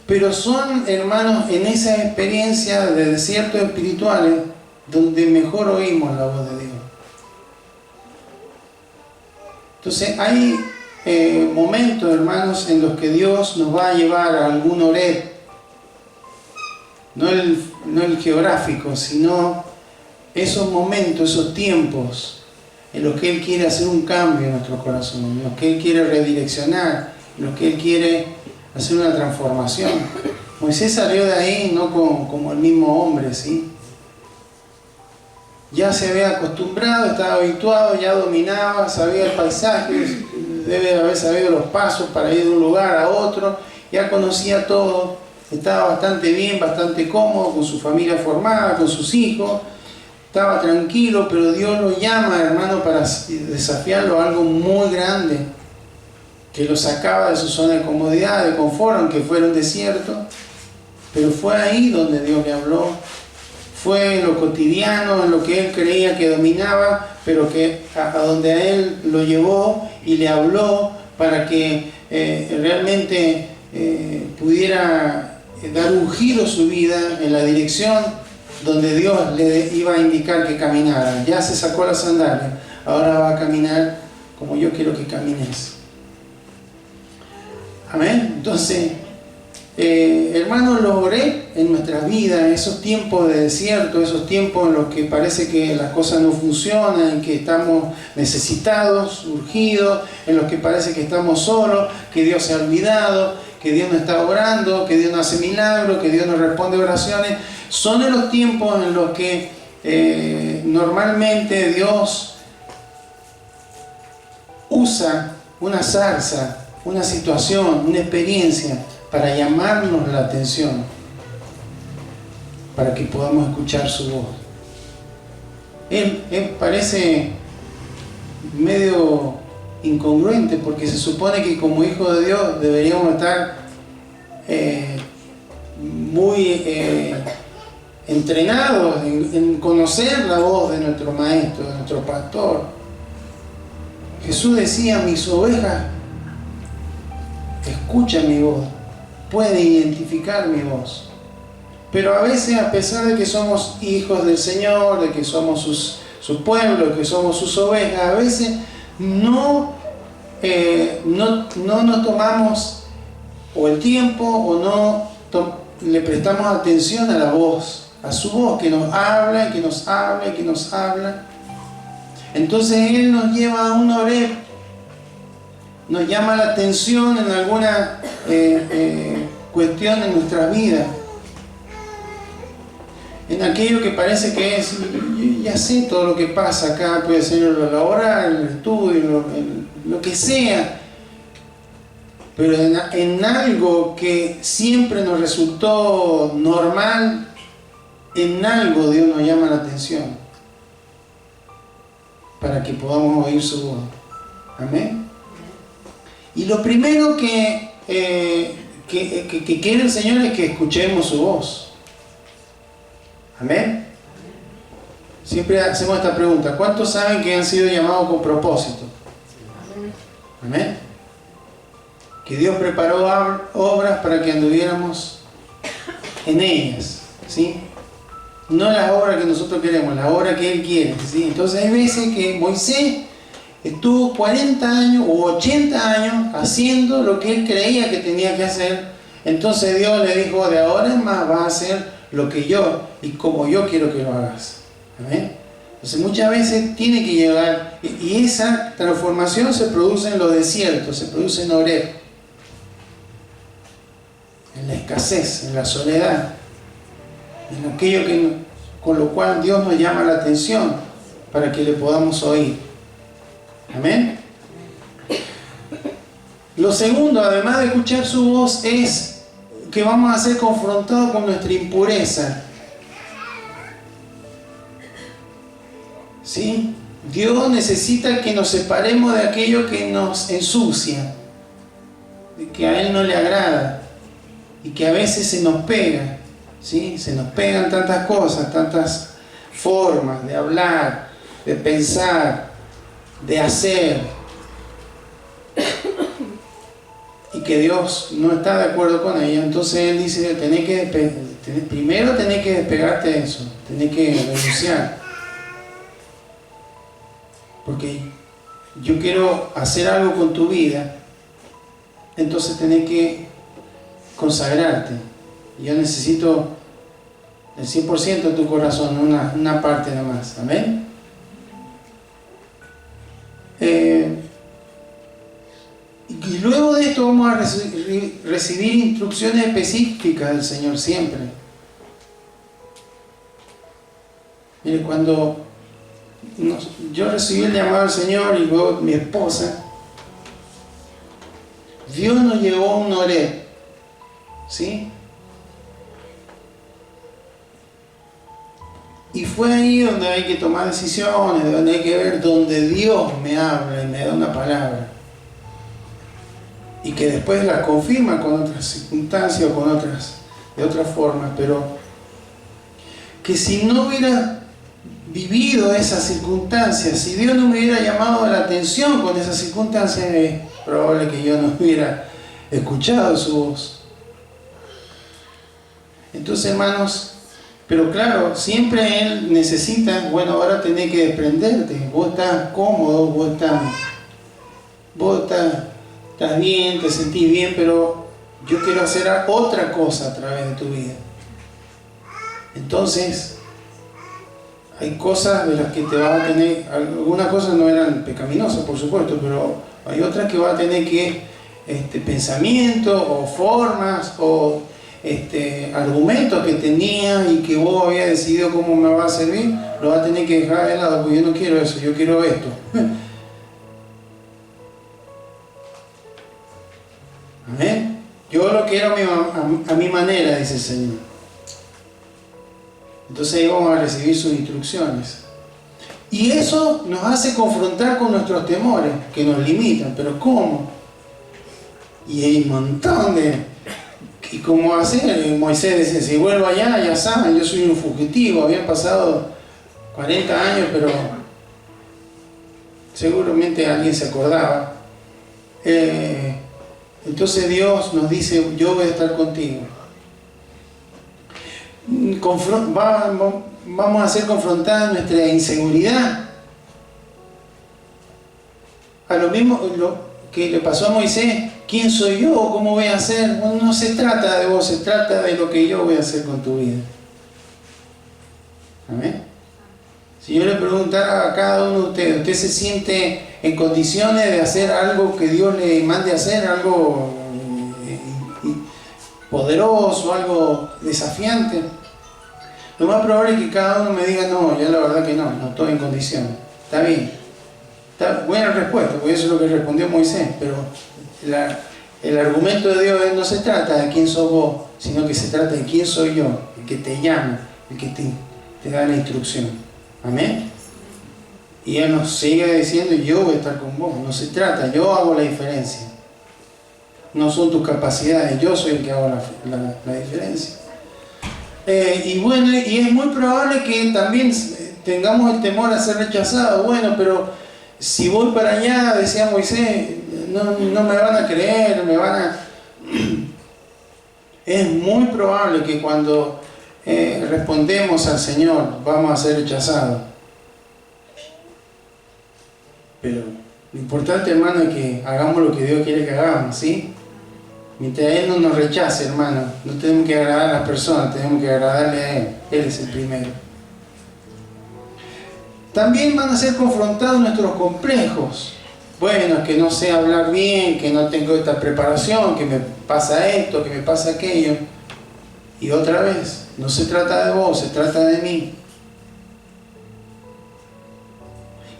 Pero son, hermanos, en esa experiencia de desiertos espirituales donde mejor oímos la voz de Dios. Entonces hay momentos, hermanos, en los que Dios nos va a llevar a algún Horeb, no el geográfico, sino esos momentos, esos tiempos en los que Él quiere hacer un cambio en nuestro corazón, en los que Él quiere redireccionar, en los que Él quiere hacer una transformación. Moisés salió de ahí no como el mismo hombre, ¿sí? Ya se había acostumbrado, estaba habituado, ya dominaba, sabía el paisaje, debe haber sabido los pasos para ir de un lugar a otro, ya conocía todo, estaba bastante bien, bastante cómodo, con su familia formada, con sus hijos, estaba tranquilo, pero Dios lo llama, hermano, para desafiarlo a algo muy grande, que lo sacaba de su zona de comodidad, de confort, aunque fuera un desierto, pero fue ahí donde Dios le habló. Fue en lo cotidiano, en lo que él creía que dominaba, pero que a donde a él lo llevó y le habló para que realmente pudiera dar un giro a su vida en la dirección donde Dios le iba a indicar que caminara. Ya se sacó la sandalia, ahora va a caminar como yo quiero que camines. Amén. Entonces, hermanos, lo oré en nuestras vidas, esos tiempos de desierto, esos tiempos en los que parece que las cosas no funcionan, en que estamos necesitados, urgidos, en los que parece que estamos solos, que Dios se ha olvidado, que Dios no está orando, que Dios no hace milagros, que Dios no responde oraciones. Son en los tiempos en los que normalmente Dios usa una zarza, una situación, una experiencia para llamarnos la atención, para que podamos escuchar su voz. Él parece medio incongruente, porque se supone que como hijos de Dios deberíamos estar muy entrenados en conocer la voz de nuestro maestro, de nuestro pastor. Jesús decía: mis ovejas escuchan mi voz, pueden identificar mi voz. Pero a veces, a pesar de que somos hijos del Señor, de que somos su pueblo, de que somos sus ovejas, a veces no nos tomamos o el tiempo o no le prestamos atención a la voz, a su voz que nos habla, que nos habla, que nos habla. Entonces Él nos lleva a un Horeb, nos llama la atención en alguna cuestión de nuestra vida, en aquello que parece que es, yo ya sé todo lo que pasa acá, puede ser lo laboral, el estudio, lo que sea, pero en algo que siempre nos resultó normal, en algo Dios nos llama la atención para que podamos oír su voz. Amén. Y lo primero que quiere el Señor es que escuchemos su voz. Amén. Siempre hacemos esta pregunta: ¿cuántos saben que han sido llamados con propósito? Amén. Que Dios preparó obras para que anduviéramos en ellas, ¿sí? No las obras que nosotros queremos, las obras que Él quiere, ¿sí? Entonces hay veces que Moisés estuvo 40 años o 80 años haciendo lo que él creía que tenía que hacer. Entonces Dios le dijo: de ahora en más vas a hacer lo que yo y como yo quiero que lo hagas. ¿Amén? Entonces muchas veces tiene que llegar, y esa transformación se produce en los desiertos, se produce en Horeb, en la escasez, en la soledad, en aquello con lo cual Dios nos llama la atención para que le podamos oír. Amén. Lo segundo, además de escuchar su voz, es que vamos a ser confrontados con nuestra impureza. ¿Sí? Dios necesita que nos separemos de aquello que nos ensucia, de que a Él no le agrada y que a veces se nos pega, ¿sí? Se nos pegan tantas cosas, tantas formas de hablar, de pensar, de hacer, y que Dios no está de acuerdo con ella. Entonces Él dice, primero tenés que despegarte de eso, tenés que renunciar. Porque yo quiero hacer algo con tu vida, entonces tenés que consagrarte. Yo necesito el 100% de tu corazón, una parte nada más. Amén. Y luego de esto vamos a recibir instrucciones específicas del Señor siempre. Mire, cuando yo recibí el llamado del Señor y luego mi esposa, Dios nos llevó a un Horeb, ¿sí? Y fue ahí donde hay que tomar decisiones, donde hay que ver, donde Dios me habla y me da una palabra. Y que después la confirma con otras circunstancias o de otras formas, pero que si no hubiera vivido esas circunstancias, si Dios no me hubiera llamado la atención con esas circunstancias, es probable que yo no hubiera escuchado su voz. Entonces, hermanos, pero claro, siempre Él necesita, bueno, ahora tenés que desprenderte, vos estás cómodo, vos estás bien, te sentís bien, pero yo quiero hacer otra cosa a través de tu vida. Entonces, hay cosas de las que te vas a tener, algunas cosas no eran pecaminosas, por supuesto, pero hay otras que vas a tener que, pensamientos o formas o argumentos que tenías y que vos habías decidido cómo me va a servir, lo vas a tener que dejar de lado, porque yo no quiero eso, yo quiero esto. Amén. Yo lo quiero a mi manera, dice el Señor. Entonces ahí vamos a recibir sus instrucciones. Y eso nos hace confrontar con nuestros temores, que nos limitan. ¿Pero cómo? Y hay un montón de... ¿Y cómo hacer? Moisés dice, si vuelvo allá, ya saben, yo soy un fugitivo. Habían pasado 40 años, pero seguramente alguien se acordaba. Entonces Dios nos dice, yo voy a estar contigo. Vamos a ser confrontados nuestra inseguridad. A lo mismo que le pasó a Moisés, ¿quién soy yo? ¿Cómo voy a hacer? Bueno, no se trata de vos, se trata de lo que yo voy a hacer con tu vida. Amén. Si yo le preguntara a cada uno de ustedes, ¿usted se siente en condiciones de hacer algo que Dios le mande a hacer, algo poderoso, algo desafiante? Lo más probable es que cada uno me diga, no, ya la verdad que no estoy en condiciones. Está bien, está buena respuesta, porque eso es lo que respondió Moisés, pero el argumento de Dios no se trata de quién sos vos, sino que se trata de quién soy yo, el que te llama, el que te da la instrucción. Amén. Y Él nos sigue diciendo, yo voy a estar con vos. No se trata, yo hago la diferencia. No son tus capacidades, yo soy el que hago la diferencia. Y bueno, y es muy probable que también tengamos el temor a ser rechazados. Bueno, pero si voy para allá, decía Moisés, no me van a creer, Es muy probable que cuando respondemos al Señor vamos a ser rechazados. Pero lo importante, hermano, es que hagamos lo que Dios quiere que hagamos, ¿sí? Mientras Él no nos rechace, hermano, no tenemos que agradar a las personas, tenemos que agradarle a Él. Él es el primero. También van a ser confrontados nuestros complejos. Bueno, que no sé hablar bien, que no tengo esta preparación, que me pasa esto, que me pasa aquello. Y otra vez, no se trata de vos, se trata de mí.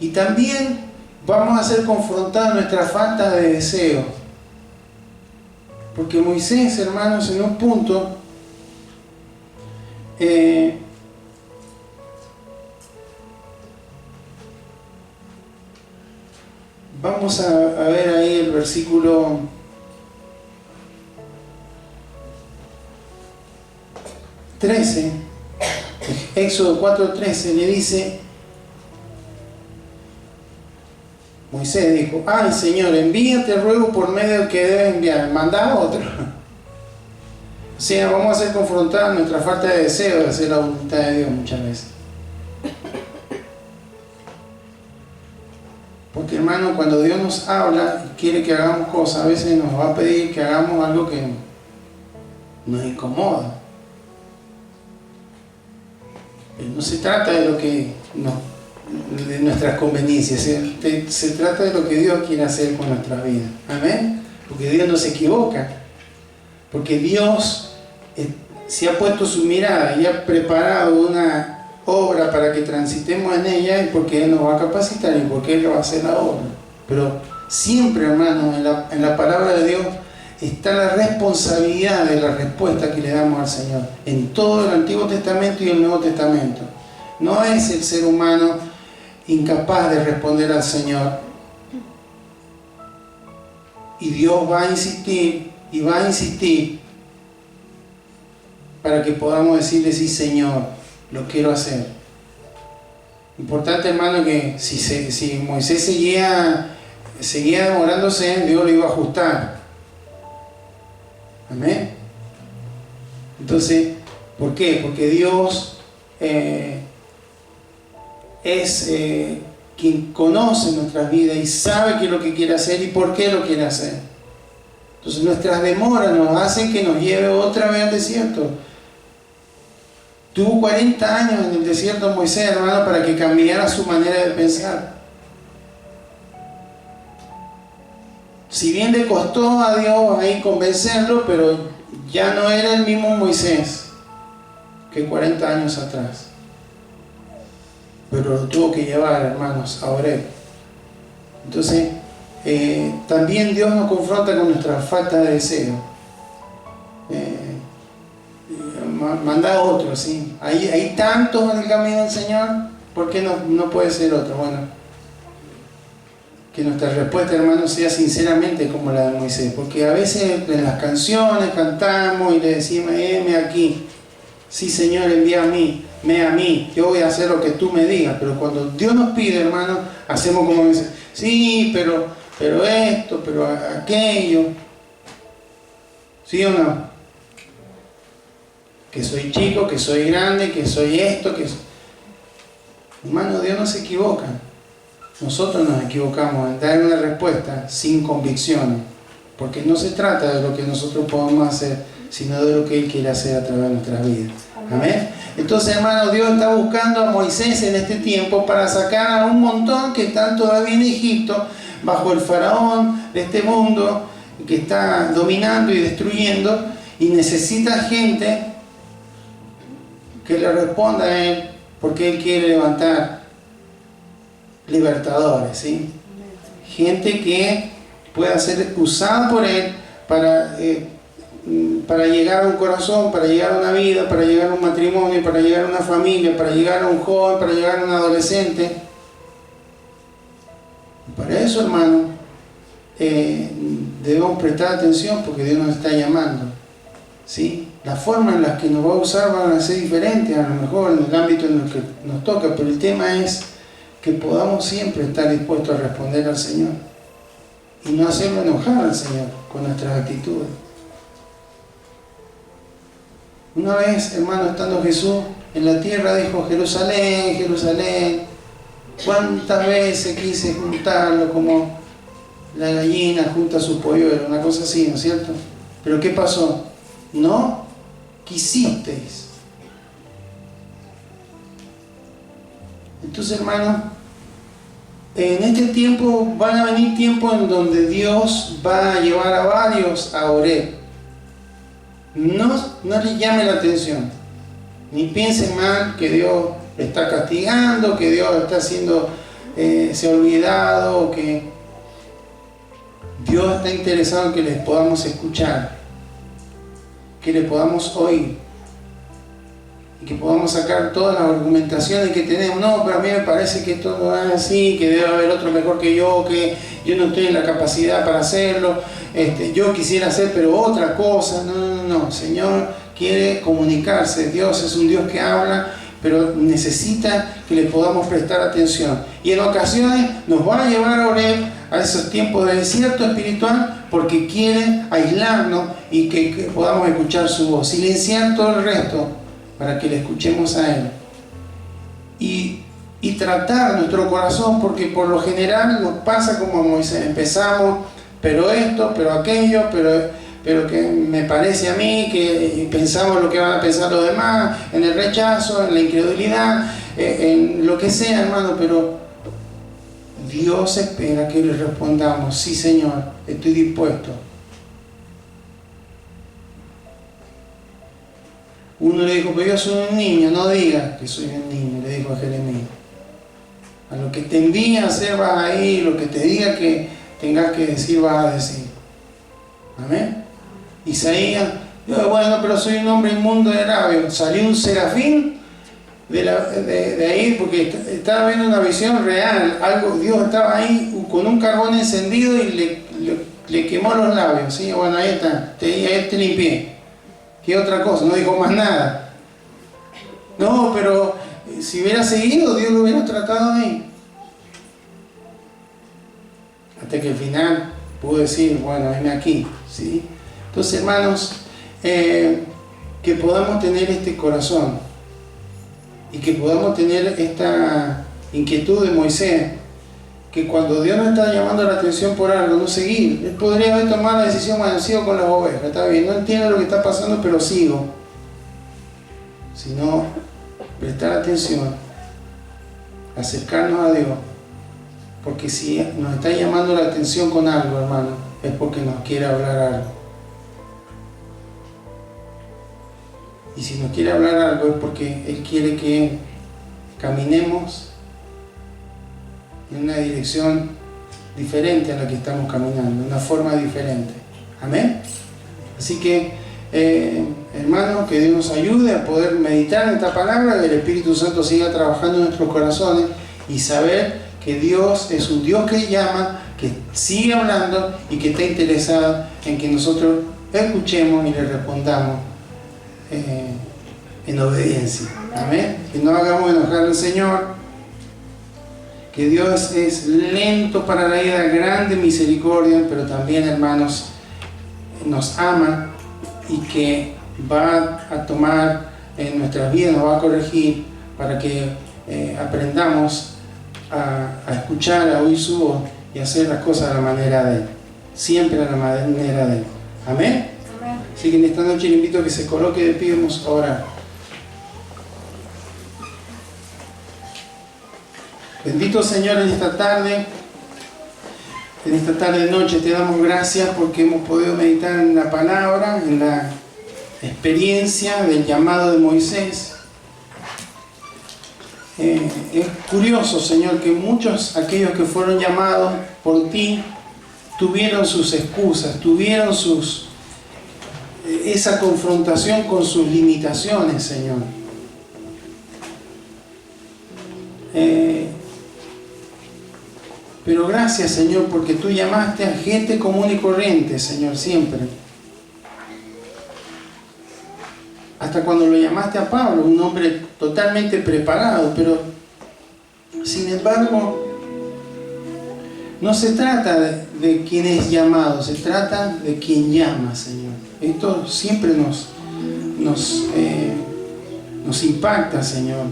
Y también vamos a ser confrontados nuestra falta de deseo. Porque Moisés, hermanos, en un punto vamos a ver ahí el versículo 13, Éxodo 4:13, le dice, Moisés dijo, ay Señor, envíate ruego por medio del que debe enviar, manda a otro. O sea, vamos a ser confrontados nuestra falta de deseo de hacer la voluntad de Dios muchas veces. Porque hermano, cuando Dios nos habla y quiere que hagamos cosas, a veces nos va a pedir que hagamos algo que nos incomoda. Pero no se trata de lo que de nuestras conveniencias, se trata de lo que Dios quiere hacer con nuestra vida. Amén. Porque Dios no se equivoca. Porque Dios se ha puesto su mirada y ha preparado una obra para que transitemos en ella, y porque Él nos va a capacitar y porque Él va a hacer la obra. Pero siempre, hermano, en la palabra de Dios está la responsabilidad de la respuesta que le damos al Señor, en todo el Antiguo Testamento y el Nuevo Testamento. No es el ser humano incapaz de responder al Señor. Y Dios va a insistir y va a insistir para que podamos decirle, sí Señor, lo quiero hacer. Importante, hermano, que si Moisés seguía demorándose, Dios lo iba a ajustar. Amén. Entonces, ¿por qué? Porque Dios es quien conoce nuestras vidas y sabe qué es lo que quiere hacer y por qué lo quiere hacer. Entonces nuestras demoras nos hacen que nos lleve otra vez al desierto. Tuvo 40 años en el desierto Moisés, hermano, para que cambiara su manera de pensar. Si bien le costó a Dios ahí convencerlo, pero ya no era el mismo Moisés que 40 años atrás. Pero lo tuvo que llevar, hermanos, a Oreb. Entonces, también Dios nos confronta con nuestra falta de deseo. Manda a otro, ¿sí? Hay tantos en el camino del Señor, ¿por qué no puede ser otro? Bueno, que nuestra respuesta, hermanos, sea sinceramente como la de Moisés, porque a veces en las canciones cantamos y le decimos, me aquí, sí Señor, envía a mí, a mí, yo voy a hacer lo que tú me digas. Pero cuando Dios nos pide, hermano, hacemos como dice, sí, pero esto, pero aquello, ¿sí o no? Que soy chico, que soy grande, que soy esto, que... Hermano, Dios no se equivoca. Nosotros nos equivocamos en dar una respuesta sin convicciones, porque no se trata de lo que nosotros podemos hacer, sino de lo que Él quiere hacer a través de nuestras vidas. Amén. Entonces, hermano, Dios está buscando a Moisés en este tiempo para sacar a un montón que están todavía en Egipto, bajo el faraón de este mundo, que está dominando y destruyendo, y necesita gente que le responda a Él, porque Él quiere levantar libertadores, ¿sí? Gente que pueda ser usada por Él para llegar a un corazón, para llegar a una vida, para llegar a un matrimonio, para llegar a una familia, para llegar a un joven, para llegar a un adolescente. Para eso, hermano, debemos prestar atención, porque Dios nos está llamando, ¿sí? La forma en la que nos va a usar van a ser diferentes, a lo mejor en el ámbito en el que nos toca, pero el tema es que podamos siempre estar dispuestos a responder al Señor y no hacerlo enojar al Señor con nuestras actitudes. Una vez, hermano, estando Jesús en la tierra, dijo, Jerusalén, Jerusalén, cuántas veces quise juntarlo como la gallina junta a su polluelo, una cosa así, ¿no es cierto? Pero ¿qué pasó? No quisisteis. Entonces, hermanos, en este tiempo van a venir tiempos en donde Dios va a llevar a varios a Horeb. No les llame la atención, ni piensen mal que Dios está castigando, que Dios está haciendo, se ha olvidado, o que Dios está interesado en que les podamos escuchar, que les podamos oír, y que podamos sacar todas las argumentaciones que tenemos. No, pero a mí me parece que esto no es así, que debe haber otro mejor que yo no estoy en la capacidad para hacerlo, yo quisiera hacer pero otra cosa. No, Señor quiere comunicarse. Dios es un Dios que habla, pero necesita que le podamos prestar atención. Y en ocasiones nos va a llevar a Horeb, a esos tiempos de desierto espiritual, porque quiere aislarnos y que podamos escuchar su voz, silenciar todo el resto para que le escuchemos a Él. Y tratar nuestro corazón, porque por lo general nos pasa como a Moisés: empezamos, pero esto, pero aquello, pero que me parece a mí, que pensamos lo que van a pensar los demás, en el rechazo, en la incredulidad, en lo que sea, hermano. Pero Dios espera que le respondamos: sí, Señor, estoy dispuesto. Uno le dijo: pero yo soy un niño. No digas que soy un niño, le dijo a Jeremías. A lo que te envíe a hacer vas a ir, lo que te diga que tengas que decir vas a decir. Amén. Isaías: bueno, pero soy un hombre inmundo de labios. Salió un serafín de ahí, porque estaba viendo una visión real. Dios estaba ahí con un carbón encendido y le quemó los labios. ¿Sí? Bueno, ahí está, ahí te limpié. ¿Qué otra cosa? No dijo más nada. No, pero si hubiera seguido, Dios lo hubiera tratado ahí. Hasta que al final pudo decir: bueno, venme aquí. ¿Sí? Entonces, hermanos, que podamos tener este corazón y que podamos tener esta inquietud de Moisés, que cuando Dios nos está llamando la atención por algo, no seguir. Él podría haber tomado la decisión: bueno, sigo con las ovejas, está bien, no entiendo lo que está pasando, pero sigo. Sino prestar atención, acercarnos a Dios, porque si nos está llamando la atención con algo, hermano, es porque nos quiere hablar algo. Y si nos quiere hablar algo es porque Él quiere que caminemos en una dirección diferente a la que estamos caminando, una forma diferente. Amén. Así que, hermanos, que Dios nos ayude a poder meditar en esta palabra, que el Espíritu Santo siga trabajando en nuestros corazones y saber que Dios es un Dios que llama, que sigue hablando y que está interesado en que nosotros escuchemos y le respondamos en obediencia. Amén. Que no hagamos enojar al Señor. Que Dios es lento para la ira, grande misericordia, pero también, hermanos, nos ama y que va a tomar en nuestras vidas, nos va a corregir para que aprendamos a escuchar, a oír su voz y hacer las cosas a la manera de Él, siempre a la manera de Él. Amén. Amén. Así que en esta noche le invito a que se coloque de pie y vamos a orar. Bendito Señor, en esta tarde noche te damos gracias porque hemos podido meditar en la palabra, en la experiencia del llamado de Moisés. Es curioso, Señor, que muchos, aquellos que fueron llamados por ti, tuvieron sus excusas, tuvieron esa confrontación con sus limitaciones, Señor. Pero gracias, Señor, porque tú llamaste a gente común y corriente, Señor, siempre. Hasta cuando lo llamaste a Pablo, un hombre totalmente preparado, pero sin embargo, no se trata de quien es llamado, se trata de quien llama, Señor. Esto siempre nos impacta, Señor.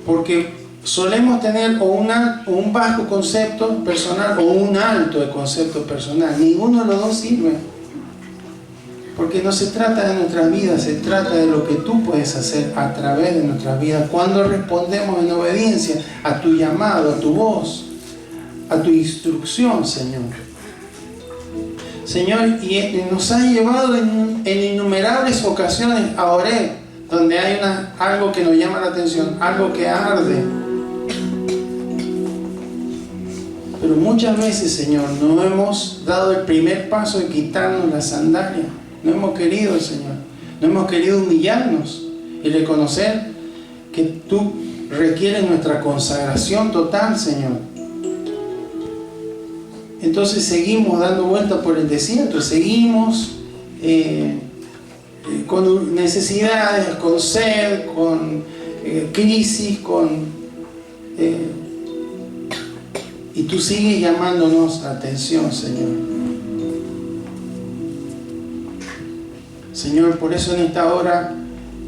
Porque solemos tener o un bajo concepto personal o un alto concepto personal. Ninguno de los dos sirve. Porque no se trata de nuestras vidas, se trata de lo que tú puedes hacer a través de nuestras vidas cuando respondemos en obediencia a tu llamado, a tu voz, a tu instrucción, Señor. Señor, y nos has llevado en innumerables ocasiones a Oreb, donde hay algo que nos llama la atención, algo que arde. Pero muchas veces, Señor, no hemos dado el primer paso de quitarnos la sandalia. No hemos querido, Señor. No hemos querido humillarnos y reconocer que tú requieres nuestra consagración total, Señor. Entonces seguimos dando vueltas por el desierto, seguimos con necesidades, con sed, con crisis, y tú sigues llamándonos la atención, Señor. Señor, por eso en esta hora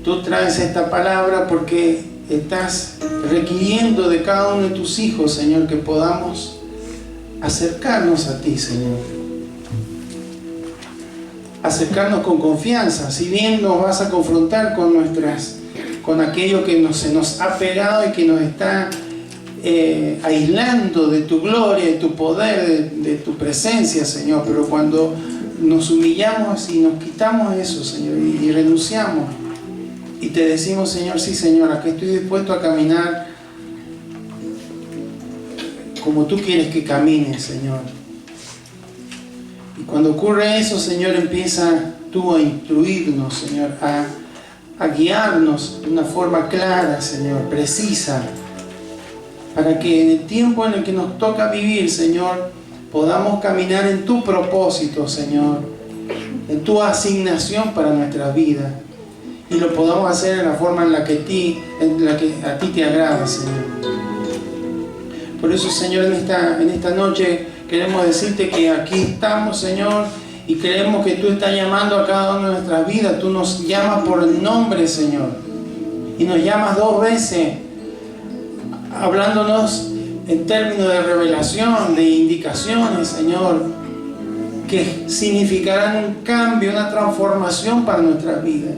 tú traes esta palabra, porque estás requiriendo de cada uno de tus hijos, Señor, que podamos acercarnos a ti, Señor. Acercarnos con confianza. Si bien nos vas a confrontar con aquello que se nos ha pegado y que nos está aislando de tu gloria, de tu poder, de tu presencia, Señor. Pero cuando nos humillamos y nos quitamos eso, Señor, y renunciamos y te decimos, Señor, sí, Señor, aquí estoy dispuesto a caminar como tú quieres que camine, Señor. Y cuando ocurre eso, Señor, empieza tú a instruirnos, Señor, a guiarnos de una forma clara, Señor, precisa, para que en el tiempo en el que nos toca vivir, Señor, podamos caminar en tu propósito, Señor, en tu asignación para nuestra vida, y lo podamos hacer en la forma en la que a ti te agrada, Señor. Por eso, Señor, en esta noche queremos decirte que aquí estamos, Señor, y creemos que tú estás llamando a cada una de nuestras vidas. Tú nos llamas por el nombre, Señor, y nos llamas 2 veces, hablándonos en términos de revelación, de indicaciones, Señor, que significarán un cambio, una transformación para nuestra vida.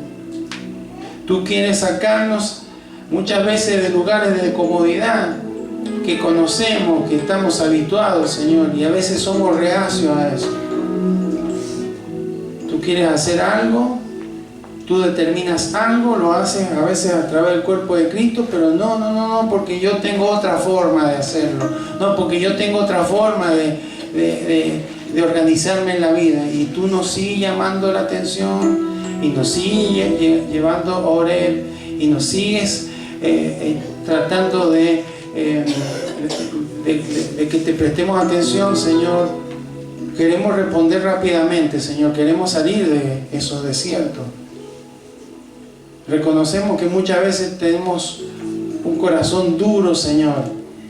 Tú quieres sacarnos muchas veces de lugares de comodidad que conocemos, que estamos habituados, Señor, y a veces somos reacios a eso. Tú quieres hacer algo, tú determinas algo, lo haces a veces a través del cuerpo de Cristo, pero no, porque yo tengo otra forma de hacerlo, no, porque yo tengo otra forma de organizarme en la vida, y tú nos sigues llamando la atención, y nos sigues llevando a Oreb, y nos sigues tratando de que te prestemos atención, Señor. Queremos responder rápidamente, Señor, queremos salir de esos desiertos. Reconocemos que muchas veces tenemos un corazón duro, Señor,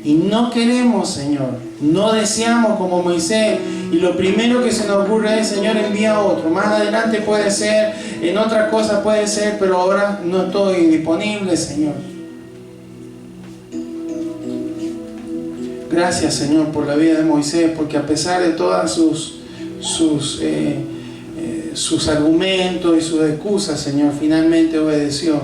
y no queremos, Señor, no deseamos como Moisés, y lo primero que se nos ocurre es, Señor, envía a otro. Más adelante puede ser, en otra cosa puede ser, pero ahora no estoy disponible, Señor. Gracias, Señor, por la vida de Moisés, porque a pesar de todas sus argumentos y sus excusas, Señor, finalmente obedeció.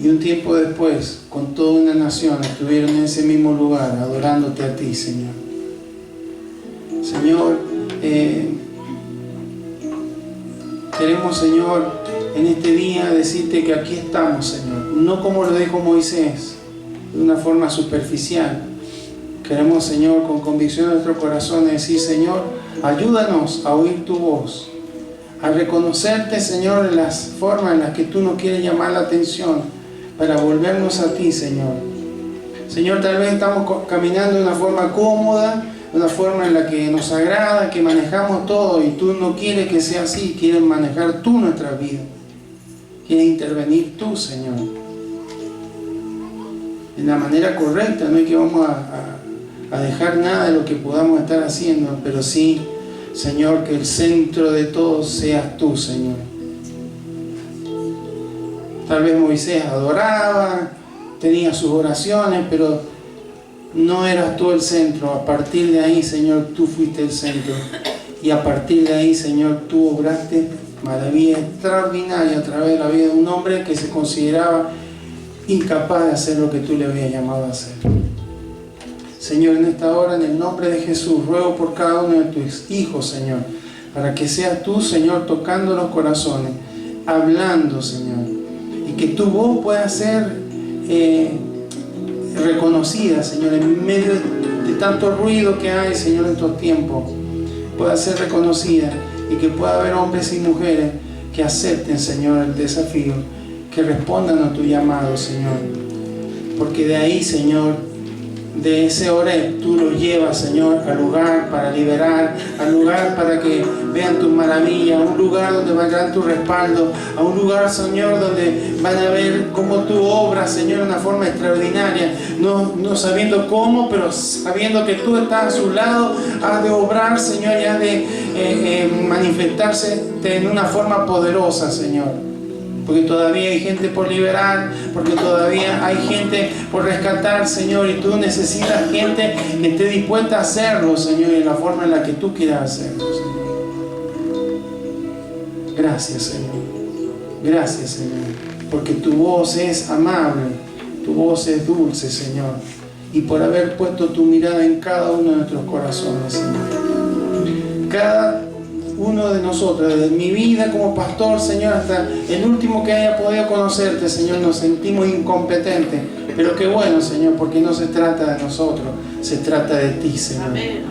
Y un tiempo después, con toda una nación, estuvieron en ese mismo lugar, adorándote a ti, Señor. Señor, queremos, Señor, en este día decirte que aquí estamos, Señor. No como lo dijo Moisés, de una forma superficial. Queremos, Señor, con convicción en nuestro corazón decir, Señor, ayúdanos a oír tu voz, a reconocerte, Señor, en las formas en las que tú nos quieres llamar la atención, para volvernos a ti, Señor. Señor, tal vez estamos caminando de una forma cómoda, de una forma en la que nos agrada, que manejamos todo, y tú no quieres que sea así. Quieres manejar tú nuestra vida, quieres intervenir tú, Señor, en la manera correcta. No es que vamos a dejar nada de lo que podamos estar haciendo, pero sí, Señor, que el centro de todo seas tú, Señor. Tal vez Moisés adoraba, tenía sus oraciones, pero no eras tú el centro. A partir de ahí, Señor, tú fuiste el centro. Y a partir de ahí, Señor, tú obraste maravilla extraordinaria a través de la vida de un hombre que se consideraba incapaz de hacer lo que tú le habías llamado a hacer. Señor, en esta hora, en el nombre de Jesús, ruego por cada uno de tus hijos, Señor, para que seas tú, Señor, tocando los corazones, hablando, Señor, y que tu voz pueda ser reconocida, Señor, en medio de tanto ruido que hay, Señor, en estos tiempos, pueda ser reconocida y que pueda haber hombres y mujeres que acepten, Señor, el desafío, que respondan a tu llamado, Señor, porque de ahí, Señor, de ese Oreb, tú lo llevas, Señor, al lugar para liberar, al lugar para que vean tus maravillas, a un lugar donde valgan tu respaldo, a un lugar, Señor, donde van a ver cómo tú obras, Señor, de una forma extraordinaria, no sabiendo cómo, pero sabiendo que tú estás a su lado, has de obrar, Señor, y has de manifestarse en una forma poderosa, Señor. Porque todavía hay gente por liberar, porque todavía hay gente por rescatar, Señor, y tú necesitas gente que esté dispuesta a hacerlo, Señor, y en la forma en la que tú quieras hacerlo, Señor. Gracias, Señor. Gracias, Señor, porque tu voz es amable, tu voz es dulce, Señor, y por haber puesto tu mirada en cada uno de nuestros corazones, Señor. Cada uno de nosotros, desde mi vida como pastor, Señor, hasta el último que haya podido conocerte, Señor, nos sentimos incompetentes, pero qué bueno, Señor, porque no se trata de nosotros, se trata de ti, Señor. Amén.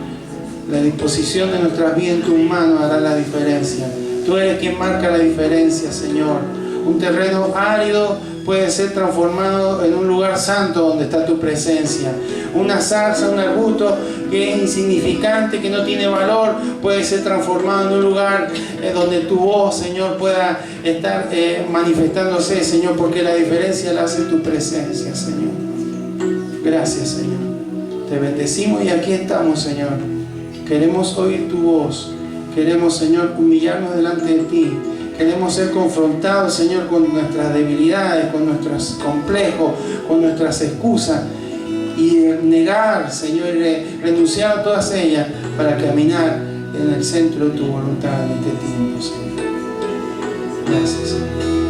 La disposición de nuestras vidas en tus manos hará la diferencia. Tú eres quien marca la diferencia, Señor. Un terreno árido puede ser transformado en un lugar santo donde está tu presencia. Una zarza, un arbusto que es insignificante, que no tiene valor, puede ser transformado en un lugar donde tu voz, Señor, pueda estar manifestándose, Señor, porque la diferencia la hace tu presencia, Señor. Gracias, Señor. Te bendecimos y aquí estamos, Señor. Queremos oír tu voz. Queremos, Señor, humillarnos delante de ti. Queremos ser confrontados, Señor, con nuestras debilidades, con nuestros complejos, con nuestras excusas, y negar, Señor, y renunciar a todas ellas para caminar en el centro de tu voluntad en este tiempo, Señor. Gracias, Señor.